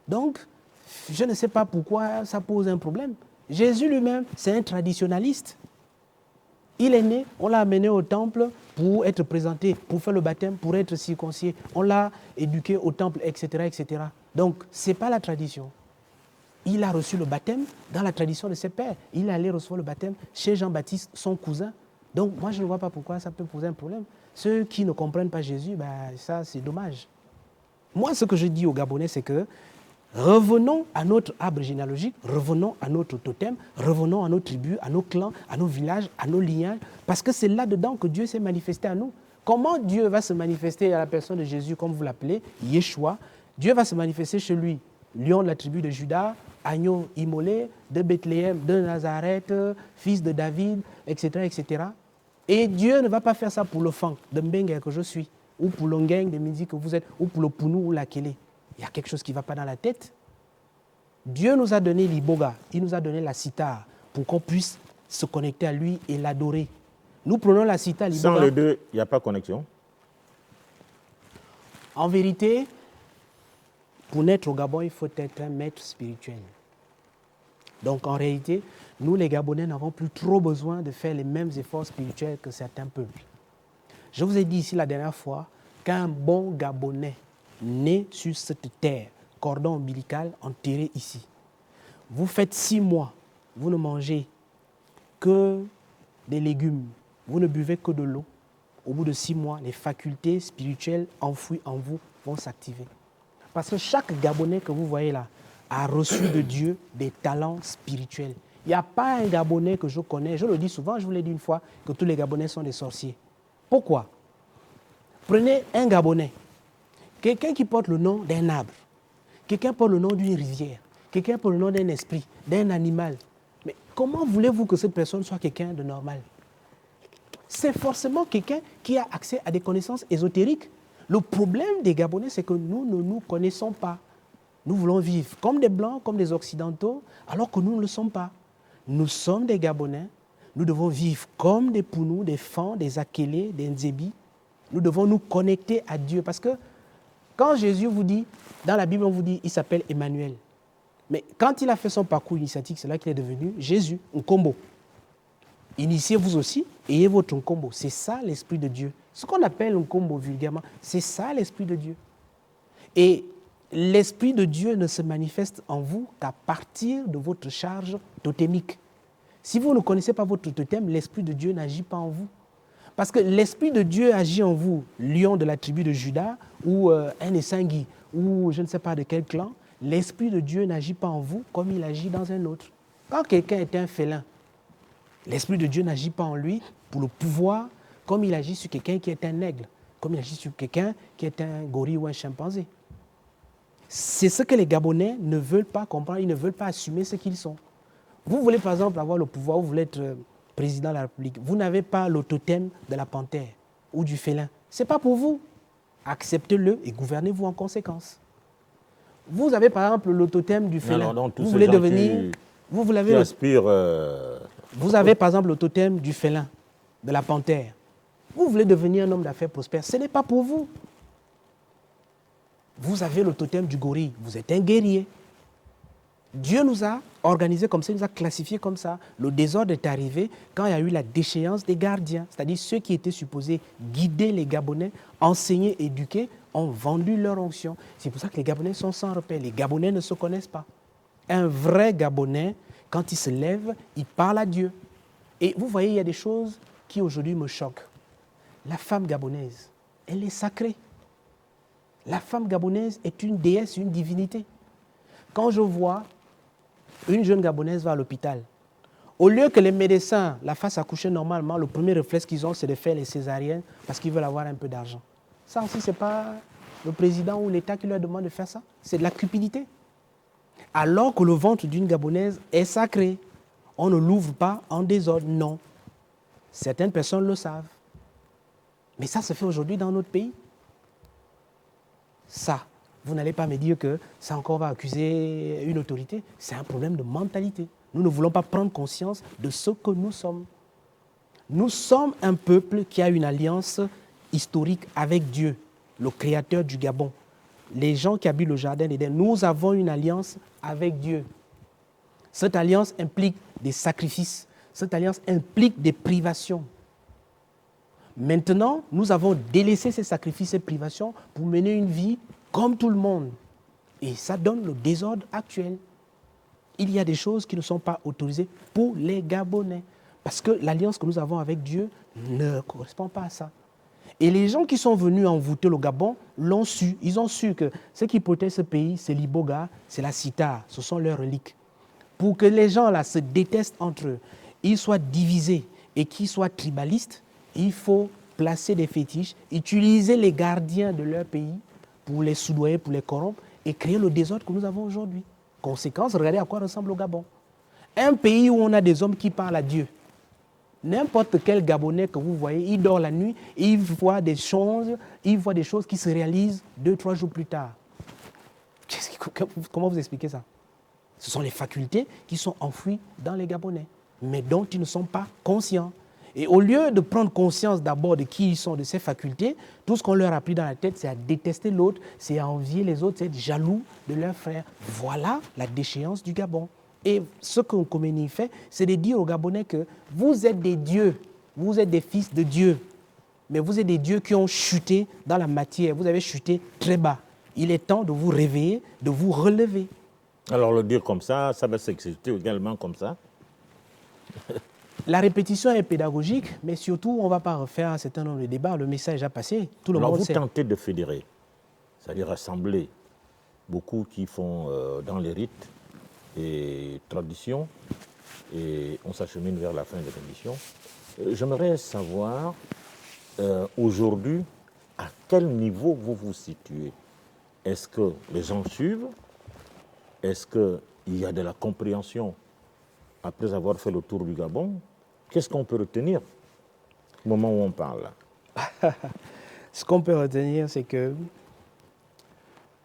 Donc, je ne sais pas pourquoi ça pose un problème. Jésus lui-même, c'est un traditionnaliste. Il est né, on l'a amené au temple pour être présenté, pour faire le baptême, pour être circoncis. On l'a éduqué au temple, etc., etc. Donc, ce n'est pas la tradition. il a reçu le baptême dans la tradition de ses pères. Il est allé recevoir le baptême chez Jean-Baptiste, son cousin. Donc, moi, je ne vois pas pourquoi ça peut poser un problème. Ceux qui ne comprennent pas Jésus, ça, c'est dommage. Moi, ce que je dis aux Gabonais, c'est que revenons à notre arbre généalogique, revenons à notre totem, revenons à nos tribus, à nos clans, à nos villages, à nos lignages, parce que c'est là-dedans que Dieu s'est manifesté à nous. Comment Dieu va se manifester à la personne de Jésus, comme vous l'appelez, Yeshua? Dieu va se manifester chez lui, lion de la tribu de Juda, agneau immolé, de Bethléem, de Nazareth, fils de David, etc., etc. Et Dieu ne va pas faire ça pour le fan de Mbengue que je suis, ou pour l'Ongeng de Midi que vous êtes, ou pour le Pounou ou la Kélé. Il y a quelque chose qui ne va pas dans la tête. Dieu nous a donné l'iboga, il nous a donné la sitar pour qu'on puisse se connecter à lui et l'adorer. Nous prenons la sitar, l'iboga. Sans les deux, il n'y a pas de connexion. En vérité, pour naître au Gabon, il faut être un maître spirituel. Donc en réalité, nous les Gabonais n'avons plus trop besoin de faire les mêmes efforts spirituels que certains peuples. Je vous ai dit ici la dernière fois qu'un bon Gabonais né sur cette terre, cordon ombilical enterré ici, vous faites 6 mois, vous ne mangez que des légumes, vous ne buvez que de l'eau. Au bout de 6 mois, les facultés spirituelles enfouies en vous vont s'activer. Parce que chaque Gabonais que vous voyez là a reçu de Dieu des talents spirituels. Il n'y a pas un Gabonais que je connais, je le dis souvent, je vous l'ai dit une fois, que tous les Gabonais sont des sorciers. Pourquoi? Prenez un Gabonais, quelqu'un qui porte le nom d'un arbre, quelqu'un porte le nom d'une rivière, quelqu'un porte le nom d'un esprit, d'un animal. Mais comment voulez-vous que cette personne soit quelqu'un de normal? C'est forcément quelqu'un qui a accès à des connaissances ésotériques. Le problème des Gabonais, c'est que nous ne nous connaissons pas. Nous voulons vivre comme des Blancs, comme des Occidentaux, alors que nous ne le sommes pas. Nous sommes des Gabonais. Nous devons vivre comme des Pounous, des Fans, des Akélés, des Nzébi. Nous devons nous connecter à Dieu. Parce que quand Jésus vous dit, dans la Bible, on vous dit, il s'appelle Emmanuel. Mais quand il a fait son parcours initiatique, c'est là qu'il est devenu Jésus, Nkombo. Initiez-vous aussi, ayez votre Nkombo. C'est ça l'Esprit de Dieu. Ce qu'on appelle Nkombo vulgairement, c'est ça l'Esprit de Dieu. Et l'Esprit de Dieu ne se manifeste en vous qu'à partir de votre charge totémique. Si vous ne connaissez pas votre totem, l'Esprit de Dieu n'agit pas en vous. Parce que l'Esprit de Dieu agit en vous, lion de la tribu de Juda, ou un Essangui, ou je ne sais pas de quel clan. L'Esprit de Dieu n'agit pas en vous comme il agit dans un autre. Quand quelqu'un est un félin, l'Esprit de Dieu n'agit pas en lui pour le pouvoir comme il agit sur quelqu'un qui est un aigle, comme il agit sur quelqu'un qui est un gorille ou un chimpanzé. C'est ce que les Gabonais ne veulent pas comprendre, ils ne veulent pas assumer ce qu'ils sont. Vous voulez par exemple avoir le pouvoir, vous voulez être président de la République, vous n'avez pas le totem de la panthère ou du félin. Ce n'est pas pour vous. Acceptez-le et gouvernez-vous en conséquence. Vous avez par exemple le totem du félin. Non, vous voulez devenir... Vous avez par exemple le totem du félin, de la panthère. Vous voulez devenir un homme d'affaires prospère. Ce n'est pas pour vous. Vous avez le totem du gorille. Vous êtes un guerrier. Dieu nous a organisés comme ça, il nous a classifiés comme ça. Le désordre est arrivé quand il y a eu la déchéance des gardiens, c'est-à-dire ceux qui étaient supposés guider les Gabonais, enseigner, éduquer, ont vendu leur onction. C'est pour ça que les Gabonais sont sans repère. Les Gabonais ne se connaissent pas. Un vrai Gabonais, quand il se lève, il parle à Dieu. Et vous voyez, il y a des choses qui aujourd'hui me choquent. La femme gabonaise, elle est sacrée. La femme gabonaise est une déesse, une divinité. Quand je vois une jeune Gabonaise va à l'hôpital, au lieu que les médecins la fassent accoucher normalement, le premier réflexe qu'ils ont, c'est de faire les césariennes parce qu'ils veulent avoir un peu d'argent. Ça aussi, ce n'est pas le président ou l'État qui leur demande de faire ça. C'est de la cupidité. Alors que le ventre d'une Gabonaise est sacré. On ne l'ouvre pas en désordre, non. Certaines personnes le savent. Mais ça se fait aujourd'hui dans notre pays. Ça, vous n'allez pas me dire que ça encore va accuser une autorité. C'est un problème de mentalité. Nous ne voulons pas prendre conscience de ce que nous sommes. Nous sommes un peuple qui a une alliance historique avec Dieu, le créateur du Gabon. Les gens qui habitent le jardin d'Éden, nous avons une alliance avec Dieu. Cette alliance implique des sacrifices. Cette alliance implique des privations. Maintenant, nous avons délaissé ces sacrifices et privations pour mener une vie comme tout le monde. Et ça donne le désordre actuel. il y a des choses qui ne sont pas autorisées pour les Gabonais. Parce que l'alliance que nous avons avec Dieu ne correspond pas à ça. Et les gens qui sont venus envoûter le Gabon l'ont su. Ils ont su que ce qui protège ce pays, c'est l'Iboga, c'est la Cita, ce sont leurs reliques. Pour que les gens là se détestent entre eux, ils soient divisés et qu'ils soient tribalistes, il faut placer des fétiches, utiliser les gardiens de leur pays pour les soudoyer, pour les corrompre et créer le désordre que nous avons aujourd'hui. Conséquence, regardez à quoi ressemble le Gabon. Un pays où on a des hommes qui parlent à Dieu. N'importe quel Gabonais que vous voyez, il dort la nuit, il voit des choses qui se réalisent 2-3 jours plus tard. Comment vous expliquez ça? Ce sont les facultés qui sont enfouies dans les Gabonais, mais dont ils ne sont pas conscients. Et au lieu de prendre conscience d'abord de qui ils sont, de ces facultés, tout ce qu'on leur a pris dans la tête, c'est à détester l'autre, c'est à envier les autres, c'est être jaloux de leurs frères. Voilà la déchéance du Gabon. Et ce que Khomeini fait, c'est de dire aux Gabonais que vous êtes des dieux, vous êtes des fils de Dieu, mais vous êtes des dieux qui ont chuté dans la matière, vous avez chuté très bas. Il est temps de vous réveiller, de vous relever. Alors le dire comme ça va s'exécuter également comme ça. La répétition est pédagogique, mais surtout, on ne va pas refaire un certain nombre de débats. Le message a passé, tout le monde sait. Alors vous tentez de fédérer, c'est-à-dire rassembler beaucoup qui font dans les rites et traditions, et on s'achemine vers la fin de l'émission. J'aimerais savoir aujourd'hui à quel niveau vous vous situez. Est-ce que les gens suivent? Est-ce qu'il y a de la compréhension après avoir fait le tour du Gabon? Qu'est-ce qu'on peut retenir au moment où on parle? Ce qu'on peut retenir, c'est que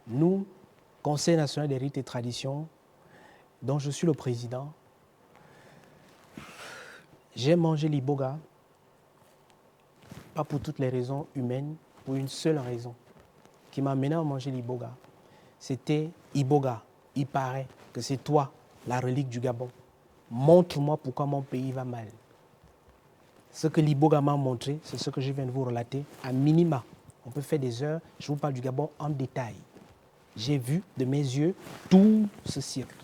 nous, Conseil national des rites et traditions, dont je suis le président, j'ai mangé l'Iboga, pas pour toutes les raisons humaines, pour une seule raison qui m'a amené à manger l'Iboga. C'était Iboga. Il paraît que c'est toi, la relique du Gabon. Montre-moi pourquoi mon pays va mal. Ce que l'Iboga m'a montré, c'est ce que je viens de vous relater, à minima. On peut faire des heures, je vous parle du Gabon en détail. J'ai vu de mes yeux tout ce cirque.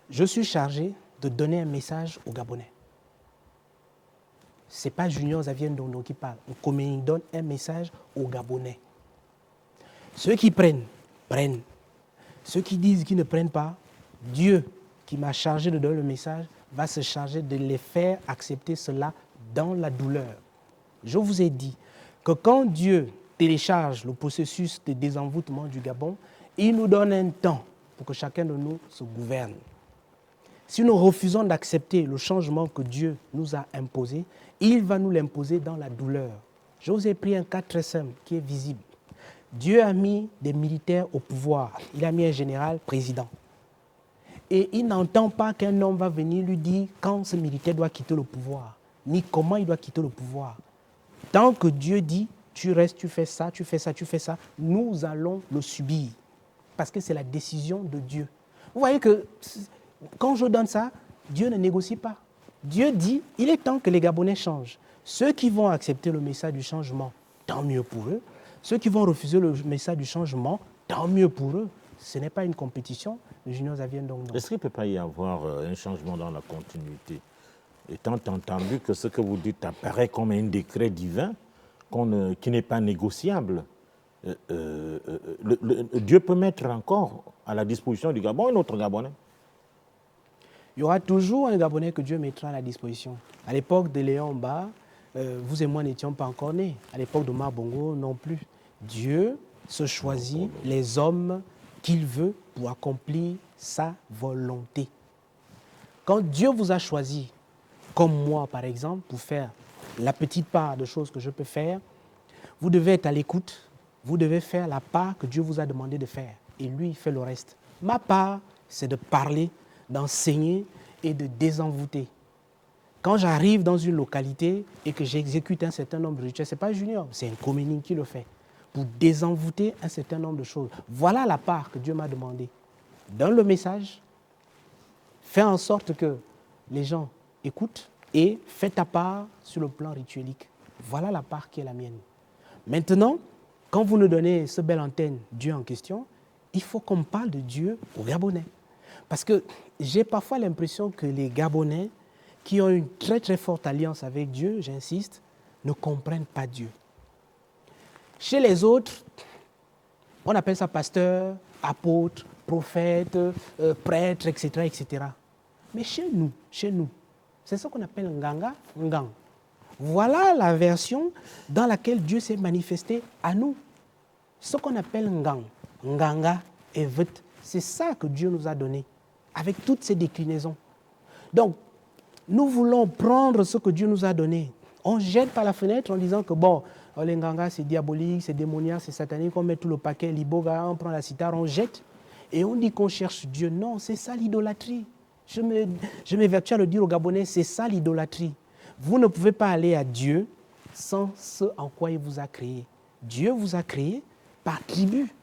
Je suis chargé de donner un message aux Gabonais. Ce n'est pas Junior Xavier Ndondo qui parle. Khomeini donne un message aux Gabonais. Ceux qui prennent, prennent. Ceux qui disent qu'ils ne prennent pas, Dieu qui m'a chargé de donner le message va se charger de les faire accepter cela dans la douleur. Je vous ai dit que quand Dieu télécharge le processus de désenvoûtement du Gabon, il nous donne un temps pour que chacun de nous se gouverne. Si nous refusons d'accepter le changement que Dieu nous a imposé, il va nous l'imposer dans la douleur. Je vous ai pris un cas très simple qui est visible. Dieu a mis des militaires au pouvoir. Il a mis un général président. Et il n'entend pas qu'un homme va venir lui dire quand ce militaire doit quitter le pouvoir, ni comment il doit quitter le pouvoir. Tant que Dieu dit, tu restes, tu fais ça, tu fais ça, tu fais ça, nous allons le subir. Parce que c'est la décision de Dieu. Vous voyez que quand je donne ça, Dieu ne négocie pas. Dieu dit, il est temps que les Gabonais changent. Ceux qui vont accepter le message du changement, tant mieux pour eux. Ceux qui vont refuser le message du changement, tant mieux pour eux. Ce n'est pas une compétition. Junior Xavier Ndondo. Est-ce qu'il ne peut pas y avoir un changement dans la continuité? Étant entendu que ce que vous dites apparaît comme un décret divin qui n'est pas négociable, Dieu peut mettre encore à la disposition du Gabon un autre Gabonais. Il y aura toujours un Gabonais que Dieu mettra à la disposition. À l'époque de Léon Mba, vous et moi n'étions pas encore nés. À l'époque de Marbongo non plus. Dieu se choisit les hommes qu'il veut pour accomplir sa volonté. Quand Dieu vous a choisi, comme moi par exemple, pour faire la petite part de choses que je peux faire, vous devez être à l'écoute, vous devez faire la part que Dieu vous a demandé de faire. Et lui, il fait le reste. Ma part, c'est de parler, d'enseigner et de désenvoûter. Quand j'arrive dans une localité et que j'exécute un certain nombre de rituels, ce n'est pas Junior, c'est un Khomeini qui le fait, pour désenvoûter un certain nombre de choses. Voilà la part que Dieu m'a demandé. Donne le message, fais en sorte que les gens écoutent et fais ta part sur le plan rituelique. Voilà la part qui est la mienne. Maintenant, quand vous nous donnez ce belle antenne, Dieu en question, il faut qu'on parle de Dieu aux Gabonais. Parce que j'ai parfois l'impression que les Gabonais, qui ont une très très forte alliance avec Dieu, j'insiste, ne comprennent pas Dieu. Chez les autres, on appelle ça pasteur, apôtre, prophète, prêtre, etc., etc. Mais chez nous, c'est ça qu'on appelle Nganga, Ngang. Voilà la version dans laquelle Dieu s'est manifesté à nous. Ce qu'on appelle Ngang, Nganga et Vet, c'est ça que Dieu nous a donné, avec toutes ces déclinaisons. Donc, nous voulons prendre ce que Dieu nous a donné. On jette par la fenêtre en disant que bon, les Nganga c'est diabolique, c'est démoniaque, c'est satanique, on met tout le paquet, l'iboga, on prend la cithare, on jette. Et on dit qu'on cherche Dieu. Non, c'est ça l'idolâtrie. Je m'évertue à le dire aux Gabonais, c'est ça l'idolâtrie. Vous ne pouvez pas aller à Dieu sans ce en quoi il vous a créé. Dieu vous a créé par tribu.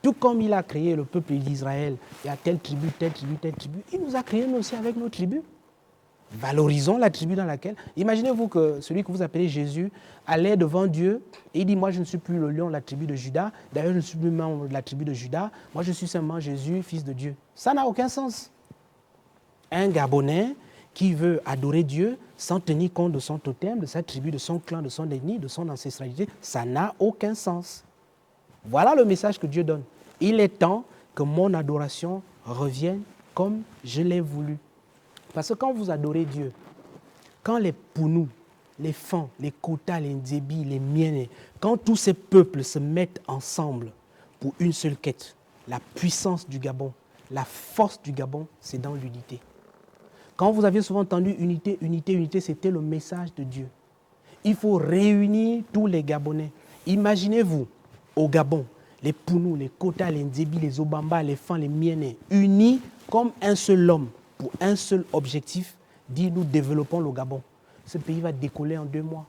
Tout comme il a créé le peuple d'Israël, il y a telle tribu, telle tribu, telle tribu. Il nous a créé nous aussi avec nos tribus. Valorisons la tribu dans laquelle... Imaginez-vous que celui que vous appelez Jésus allait devant Dieu et il dit, moi je ne suis plus le lion de la tribu de Juda, d'ailleurs je ne suis plus membre de la tribu de Juda, moi je suis seulement Jésus, fils de Dieu. Ça n'a aucun sens. Un Gabonais qui veut adorer Dieu sans tenir compte de son totem, de sa tribu, de son clan, de son ethnie, de son ancestralité, ça n'a aucun sens. Voilà le message que Dieu donne. Il est temps que mon adoration revienne comme je l'ai voulu. Parce que quand vous adorez Dieu, quand les Pounous, les Fans, les Kota, les Ndébi, les Miene, quand tous ces peuples se mettent ensemble pour une seule quête, la puissance du Gabon, la force du Gabon, c'est dans l'unité. Quand vous avez souvent entendu unité, unité, unité, c'était le message de Dieu. Il faut réunir tous les Gabonais. Imaginez-vous, au Gabon, les Pounous, les Kota, les Ndébi, les Obamba, les Fans, les Miene, unis comme un seul homme, pour un seul objectif, dit nous développons le Gabon. Ce pays va décoller en 2 mois.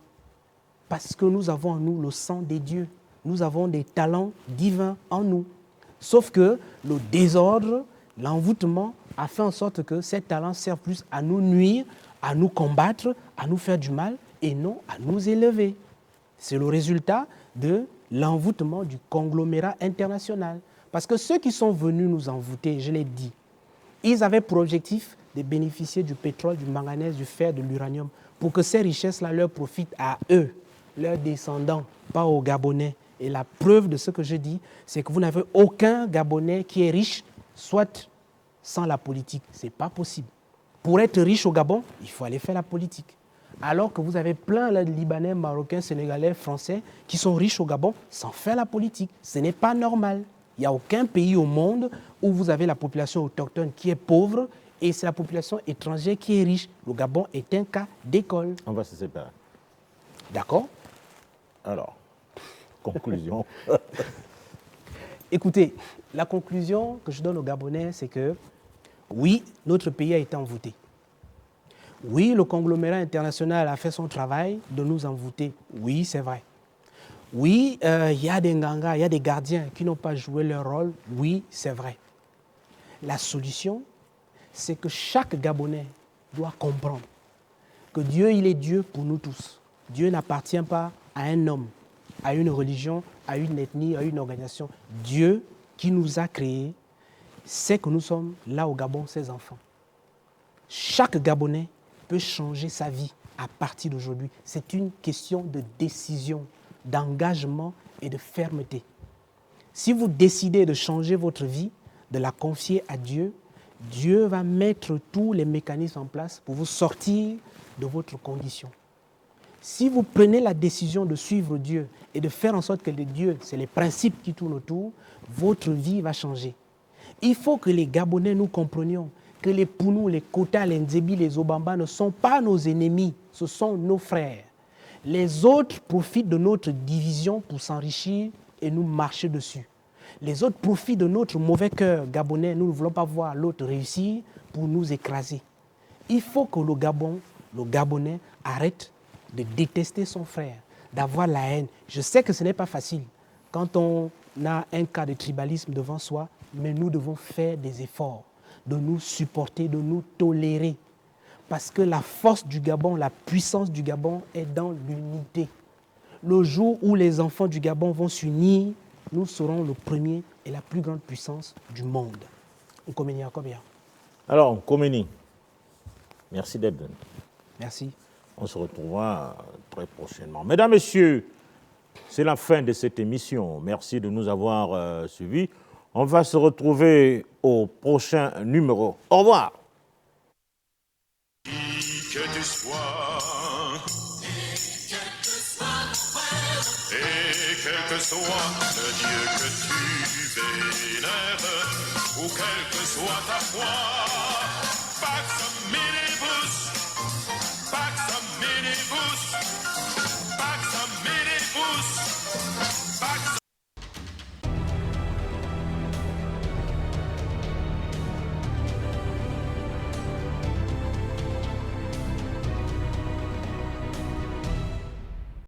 Parce que nous avons en nous le sang des dieux. Nous avons des talents divins en nous. Sauf que le désordre, l'envoûtement a fait en sorte que ces talents servent plus à nous nuire, à nous combattre, à nous faire du mal et non à nous élever. C'est le résultat de l'envoûtement du conglomérat international. Parce que ceux qui sont venus nous envoûter, je l'ai dit, ils avaient pour objectif de bénéficier du pétrole, du manganèse, du fer, de l'uranium, pour que ces richesses-là leur profitent à eux, leurs descendants, pas aux Gabonais. Et la preuve de ce que je dis, c'est que vous n'avez aucun Gabonais qui est riche, soit sans la politique. Ce n'est pas possible. Pour être riche au Gabon, il faut aller faire la politique. Alors que vous avez plein de Libanais, Marocains, Sénégalais, Français qui sont riches au Gabon sans faire la politique. Ce n'est pas normal. Il n'y a aucun pays au monde où vous avez la population autochtone qui est pauvre et c'est la population étrangère qui est riche. Le Gabon est un cas d'école. On va se séparer. D'accord? Alors, conclusion. Écoutez, la conclusion que je donne aux Gabonais, c'est que oui, notre pays a été envoûté. Oui, le conglomérat international a fait son travail de nous envoûter. Oui, c'est vrai. Oui, il y a des Nganga, il y a des gardiens qui n'ont pas joué leur rôle. Oui, c'est vrai. La solution, c'est que chaque Gabonais doit comprendre que Dieu, il est Dieu pour nous tous. Dieu n'appartient pas à un homme, à une religion, à une ethnie, à une organisation. Dieu qui nous a créés sait que nous sommes là au Gabon, ses enfants. Chaque Gabonais peut changer sa vie à partir d'aujourd'hui. C'est une question de décision, d'engagement et de fermeté. Si vous décidez de changer votre vie, de la confier à Dieu, Dieu va mettre tous les mécanismes en place pour vous sortir de votre condition. Si vous prenez la décision de suivre Dieu et de faire en sorte que Dieu, c'est les principes qui tournent autour, votre vie va changer. Il faut que les Gabonais nous comprenions que les Pounous, les Kota, les Ndébi, les Obamba ne sont pas nos ennemis, ce sont nos frères. Les autres profitent de notre division pour s'enrichir et nous marcher dessus. Les autres profitent de notre mauvais cœur gabonais. Nous ne voulons pas voir l'autre réussir pour nous écraser. Il faut que le Gabonais arrête de détester son frère, d'avoir la haine. Je sais que ce n'est pas facile quand on a un cas de tribalisme devant soi, mais nous devons faire des efforts, de nous supporter, de nous tolérer. Parce que la force du Gabon, la puissance du Gabon est dans l'unité. Le jour où les enfants du Gabon vont s'unir, nous serons le premier et la plus grande puissance du monde. Nkomeni Akobia. Alors, Nkomeni, merci d'être venu. Merci. On se retrouvera très prochainement. Mesdames, Messieurs, c'est la fin de cette émission. Merci de nous avoir suivis. On va se retrouver au prochain numéro. Au revoir. Que tu sois, et quel que soit le Dieu que tu vénères, ou quelle que soit ta foi, Pax Minibus,